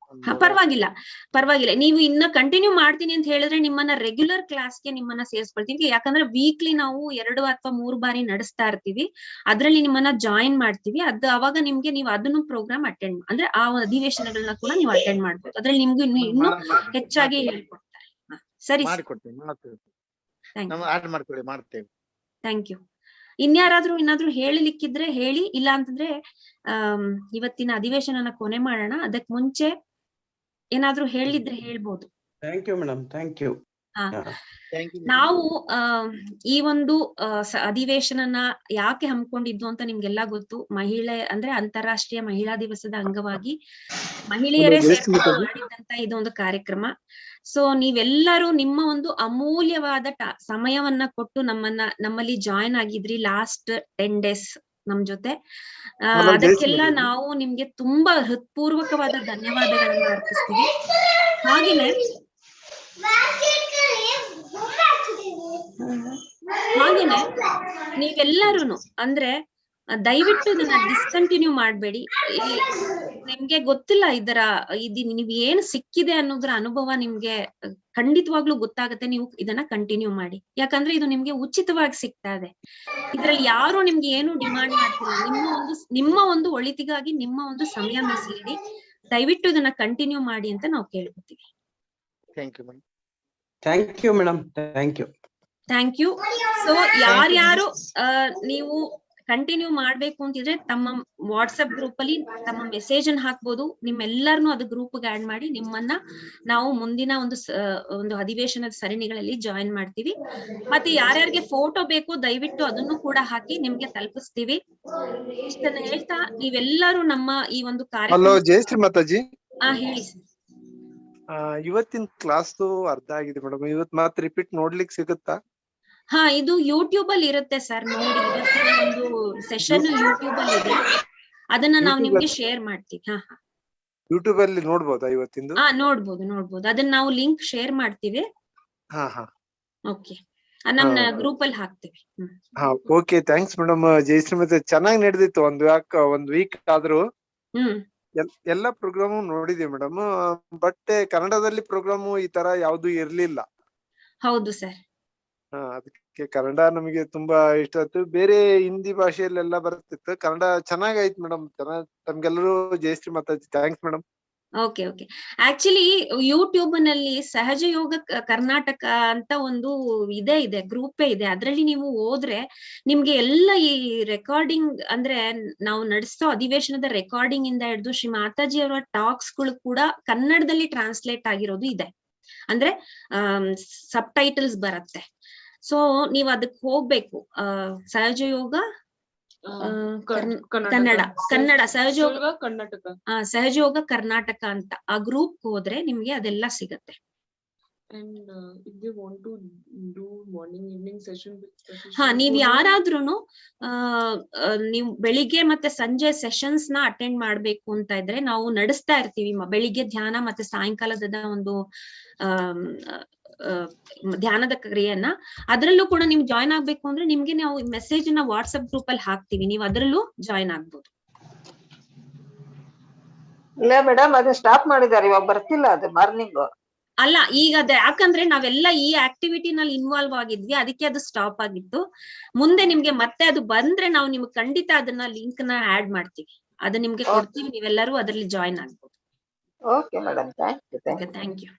ಪರವಾಗಿಲ್ಲ. ನೀವು ಇನ್ನ ಕಂಟಿನ್ಯೂ ಮಾಡ್ತೀನಿ ಅಂತ ಹೇಳಿದ್ರೆ ನಿಮ್ಮನ್ನ ರೆಗ್ಯುಲರ್ ಕ್ಲಾಸ್ಗೆ ನಿಮ್ಮನ್ನ ಸೇರಿಸ್ಕೊಳ್ತೀವಿ. ಯಾಕಂದ್ರೆ ವೀಕ್ಲಿ ನಾವು 2 ಅಥವಾ 3 ಬಾರಿ ನಡೆಸ್ತಾ ಇರ್ತೀವಿ, ಅದ್ರಲ್ಲಿ ನಿಮ್ಮನ್ನ ಜಾಯಿನ್ ಮಾಡ್ತೀವಿ. ಅವಾಗ ನಿಮ್ಗೆ ನೀವು ಅದನ್ನು ಪ್ರೋಗ್ರಾಮ್ ಅಟೆಂಡ್ ಅಂದ್ರೆ ಆ ಅಧಿವೇಶನಗಳನ್ನ ಕೂಡ ನೀವು ಅಟೆಂಡ್ ಮಾಡ್ಬೋದು. ಅದ್ರಲ್ಲಿ ನಿಮ್ಗೂ ಇನ್ನೂ ಹೆಚ್ಚಾಗಿ ಹೇಳ್ಕೊಡ್ತಾರೆ. ಸರಿ, ಮಾಡ್ತೇವೆ. Thank you. ಇನ್ಯಾರಾದ್ರೂ ಏನಾದ್ರು ಹೇಳಲಿಕ್ಕಿದ್ರೆ ಹೇಳಿ, ಇಲ್ಲ ಅಂತಂದ್ರೆ ಇವತ್ತಿನ ಅಧಿವೇಶನನ ಕೊನೆ ಮಾಡೋಣ. ಅದಕ್ ಮುಂಚೆ ಏನಾದ್ರೂ ಹೇಳಿದ್ರೆ ಹೇಳ್ಬೋದು. Thank you madam, thank you. ನಾವು ಈ ಒಂದು ಅಧಿವೇಶನನ ಯಾಕೆ ಹಮ್ಮಿಕೊಂಡಿದ್ದು ಅಂತ ನಿಮ್ಗೆಲ್ಲಾ ಗೊತ್ತು. ಮಹಿಳೆ ಅಂದ್ರೆ ಅಂತಾರಾಷ್ಟ್ರೀಯ ಮಹಿಳಾ ದಿವಸದ ಅಂಗವಾಗಿ ಮಹಿಳೆಯರೇ ಮಾಡಿದಂತ ಇದೊಂದು ಕಾರ್ಯಕ್ರಮ. ಸೊ ನೀವೆಲ್ಲರೂ ನಿಮ್ಮ ಒಂದು ಅಮೂಲ್ಯವಾದ ಸಮಯವನ್ನ ಕೊಟ್ಟು ನಮ್ಮಲ್ಲಿ ಜಾಯಿನ್ ಆಗಿದ್ರಿ ಲಾಸ್ಟ್ 10 days ನಮ್ ಜೊತೆ. ಅದಕ್ಕೆಲ್ಲ ನಾವು ನಿಮ್ಗೆ ತುಂಬಾ ಹೃತ್ಪೂರ್ವಕವಾದ ಧನ್ಯವಾದಗಳನ್ನ ಅರ್ಪಿಸ್ತೀವಿ. ಹಾಗೇನೆ ನೀವೆಲ್ಲರೂ ಅಂದ್ರೆ ದಯವಿಟ್ಟು ಇದನ್ನ ಡಿಸ್ಕಂಟಿನ್ಯೂ ಮಾಡ್ಬೇಡಿ. ನಿಮ್ಗೆ ಗೊತ್ತಿಲ್ಲ ನೀವ್ ಏನ್ ಸಿಕ್ಕಿದೆ ಅನ್ನೋದ್ರ ಅನುಭವ ನಿಮ್ಗೆ ಖಂಡಿತವಾಗ್ಲೂ ಗೊತ್ತಾಗತ್ತೆ. ನೀವು ಇದನ್ನ ಕಂಟಿನ್ಯೂ ಮಾಡಿ, ಯಾಕಂದ್ರೆ ಇದು ನಿಮ್ಗೆ ಉಚಿತವಾಗಿ ಸಿಗ್ತಾ ಇದೆ. ಇದ್ರಲ್ಲಿ ಯಾರು ನಿಮ್ಗೆ ಏನು ಡಿಮಾಂಡ್ ಮಾಡ್ತಿಲ್ಲ. ನಿಮ್ಮ ಒಂದು ಒಳಿತಿಗಾಗಿ ನಿಮ್ಮ ಒಂದು ಸಮಯ ಮೀಸಲಿಡಿ. ದಯವಿಟ್ಟು ಇದನ್ನ ಕಂಟಿನ್ಯೂ ಮಾಡಿ ಅಂತ ನಾವು ಕೇಳ್ಕೊತೀವಿ. Thank you madam, thank you. So ಯಾರ್ಯಾರು ನೀವು ಕಂಟಿನ್ಯೂ ಮಾಡ್ಬೇಕು ಅಂತಿದ್ರೆ ತಮ್ಮ ವಾಟ್ಸ್ಆಪ್ ಗ್ರೂಪ್ ಅಲ್ಲಿ ತಮ್ಮ ಮೆಸೇಜ್ ಅನ್ನು ಹಾಕ್ಬೋದು. ನಿಮ್ಮೆಲ್ಲರನ್ನು ಅದು ಗ್ರೂಪ್ ಗೆ ಆಡ್ ಮಾಡಿ ನಿಮ್ಮನ್ನ ನಾವು ಮುಂದಿನ ಒಂದು ಅಧಿವೇಶನದ ಸರಣಿಗಳಲ್ಲಿ ಜಾಯಿನ್ ಮಾಡ್ತೀವಿ. ಮತ್ತೆ ಯಾರ್ಯಾರಿಗೆ ಫೋಟೋ ಬೇಕು ದಯವಿಟ್ಟು ಅದನ್ನು ಕೂಡ ಹಾಕಿ ನಿಮ್ಗೆ ತಲುಪಿಸ್ತೀವಿ. ಇಷ್ಟನ್ನ ಹೇಳ್ತಾ ನೀವೆಲ್ಲರೂ ನಮ್ಮ ಈ ಒಂದು ಕಾರ್ಯಕ್ರಮ. ಜಯಶ್ರೀ ಮಾತಾಜಿ, ಹೇಳಿ ಸರ್. ಇವತ್ತಿನ ಕ್ಲಾಸ್ ಅರ್ಧ ಆಗಿದೆ ಮೇಡಮ್. ಇವತ್ ಮತ್ತೆ ರಿಪೀಟ್ ನೋಡ್ಲಿಕ್ಕೆ ಸಿಗುತ್ತಾ? ಇದು ಯೂಟ್ಯೂಬ್ ಅಲ್ಲಿ ಇರುತ್ತೆ ಸರ್. ನೋಡಿ, ಇವತ್ತಿನ ಒಂದು ಸೆಷನ್ ಯೂಟ್ಯೂಬ್ ಅಲ್ಲಿ ಇದೆ. ಅದನ್ನ ನಾವು YouTube ನಿಮ್ಗೆ ಶೇರ್ ಮಾಡ್ತೀವಿ. ಹಾ ಹಾ ಯೂಟ್ಯೂಬ್ ಅಲ್ಲಿ ನೋಡ್ಬೋದಾ ಇವತ್ತಿಂದು? ಹಾ ನೋಡ್ಬೋದು ಅದನ್ನ ನಾವು ಲಿಂಕ್ ಶೇರ್ ಮಾಡ್ತೀವಿ. ಹಾ ಹಾ ಓಕೆ, ನಮ್ಮ ಗ್ರೂಪ್ ಅಲ್ಲಿ ಹಾಕ್ತಿವಿ. ಹಾ ಓಕೆ, ಥ್ಯಾಂಕ್ಸ್ ಮೇಡಮ್. ಜಯಶ್ರೀ ಮತ್ತೆ ಚೆನ್ನಾಗಿ ನಡೆದಿತ್ತು ಒಂದ್ ವೀಕ್ ಆದ್ರೂ. ಎಲ್ಲಾ ಪ್ರೋಗ್ರಾಮು ನೋಡಿದೀವಿ ಮೇಡಮ್, ಬಟ್ ಕನ್ನಡದಲ್ಲಿ ಪ್ರೋಗ್ರಾಮು ಈ ತರ ಯಾವ್ದು ಇರ್ಲಿಲ್ಲ. ಹೌದು ಸರ್. ಅದಕ್ಕೆ ಕನ್ನಡ ನಮಗೆ ತುಂಬಾ ಇಷ್ಟ ಆಯ್ತು. ಬೇರೆ ಹಿಂದಿ ಭಾಷೆಯಲ್ಲೆಲ್ಲ ಬರ್ತಿತ್ತು, ಕನ್ನಡ ಚೆನ್ನಾಗಾಯ್ತು ಮೇಡಮ್. ತಮ್ಗೆಲ್ಲರೂ Jayashree Mataji thanks madam. Okay actually YouTube ನಲ್ಲಿ ಸಹಜ ಯೋಗ ಕರ್ನಾಟಕ ಅಂತ ಒಂದು ಇದೆ ಗ್ರೂಪೇ ಇದೆ. ಅದ್ರಲ್ಲಿ ನೀವು ಹೋದ್ರೆ ನಿಮ್ಗೆ ಎಲ್ಲ ಈ ರೆಕಾರ್ಡಿಂಗ್, ಅಂದ್ರೆ ನಾವು ನಡೆಸೋ ಅಧಿವೇಶನದ ರೆಕಾರ್ಡಿಂಗ್ ಇಂದ ಹಿಡಿದು ಶ್ರೀ ಮಾತಾಜಿ ಅವರ ಟಾಕ್ಸ್ ಗಳು ಕೂಡ ಕನ್ನಡದಲ್ಲಿ ಟ್ರಾನ್ಸ್ಲೇಟ್ ಆಗಿರೋದು ಇದೆ. ಅಂದ್ರೆ ಸಬ್ ಟೈಟಲ್ಸ್ ಬರುತ್ತೆ. ಸೊ ನೀವ್ ಅದಕ್ಕೆ ಹೋಗ್ಬೇಕು. ಸಹಜ ಯೋಗ ಕನ್ನಡ ಸಹಜಯೋಗ ಕರ್ನಾಟಕ ಅಂತ ಆ ಗ್ರೂಪ್ ಹೋದ್ರೆ ನಿಮ್ಗೆ ಅದೆಲ್ಲ ಸಿಗತ್ತೆ. ಹಾ, ನೀವ್ ಯಾರಾದ್ರೂನು ನೀವು ಬೆಳಿಗ್ಗೆ ಮತ್ತೆ ಸಂಜೆ ಸೆಷನ್ಸ್ ನ ಅಟೆಂಡ್ ಮಾಡ್ಬೇಕು ಅಂತ ಇದ್ರೆ ನಾವು ನಡೆಸ್ತಾ ಇರ್ತೀವಿ. ಬೆಳಿಗ್ಗೆ ಧ್ಯಾನ ಮತ್ತೆ ಸಾಯಂಕಾಲದ ಒಂದು ಧ್ಯಾನದ ಕ್ರಿಯೆಯನ್ನ. ಅದ್ರಲ್ಲೂ ಕೂಡ ನೀವು ಜಾಯ್ನ್ ಆಗ್ಬೇಕು ಅಂದ್ರೆ ನಿಮ್ಗೆ ನಾವು ಮೆಸೇಜ್ ನ ವಾಟ್ಸ್ಆಪ್ ಗ್ರೂಪ್ ಅಲ್ಲಿ ಹಾಕ್ತಿವಿ, ನೀವು ಅದ್ರಲ್ಲೂ ಜಾಯ್ನ್ ಆಗ್ಬೋದು. ಇಲ್ಲ ಮೇಡಮ್, ಅದು ಸ್ಟಾಪ್ ಮಾಡಿದ್ದಾರೆ, ಇವಾಗ ಬರ್ತಿಲ್ಲ ಅದು ಮಾರ್ನಿಂಗ್. ಅಲ್ಲ, ಈಗ ಯಾಕಂದ್ರೆ ನಾವೆಲ್ಲ ಈ ಆಕ್ಟಿವಿಟಿ ನಲ್ಲಿ ಇನ್ವಾಲ್ವ್ ಆಗಿದ್ವಿ, ಅದಕ್ಕೆ ಅದು ಸ್ಟಾಪ್ ಆಗಿತ್ತು. ಮುಂದೆ ನಿಮ್ಗೆ ಮತ್ತೆ ಅದು ಬಂದ್ರೆ ನಾವು ನಿಮ್ಗೆ ಖಂಡಿತ ಅದನ್ನ ಲಿಂಕ್ ನ ಆಡ್ ಮಾಡ್ತೀವಿ, ಅದು ನಿಮ್ಗೆ ಕೊಡ್ತೀವಿ. ನೀವೆಲ್ಲರೂ ಅದ್ರಲ್ಲಿ ಜಾಯ್ನ್ ಆಗ್ಬೋದು. Okay madam, thank you.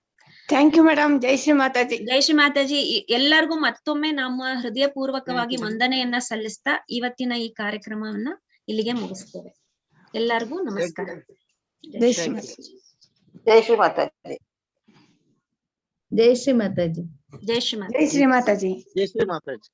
Thank you madam. Jayashree Mataji. Jayashree Mataji. ಎಲ್ಲರಿಗೂ ಮತ್ತೊಮ್ಮೆ ನಮ್ಮ ಹೃದಯ ಪೂರ್ವಕವಾಗಿ ವಂದನೆಯನ್ನ ಸಲ್ಲಿಸ್ತಾ ಇವತ್ತಿನ ಈ ಕಾರ್ಯಕ್ರಮವನ್ನ ಇಲ್ಲಿಗೆ ಮುಗಿಸ್ತೇವೆ. ಎಲ್ಲರಿಗೂ ನಮಸ್ಕಾರ. ಜಯಶ್ರೀ ಮಾತಾಜಿ. ಜಯಶ್ರೀ ಮಾತಾಜಿ. ಜಯಶ್ರೀ ಮಾತಾಜಿ. ಜಯಶ್ರೀ ಮಾತಾಜಿ. ಜಯಶ್ರೀ ಮಾತಾಜಿ. ಜಯಶ್ರೀ ಮಾತಾಜಿ.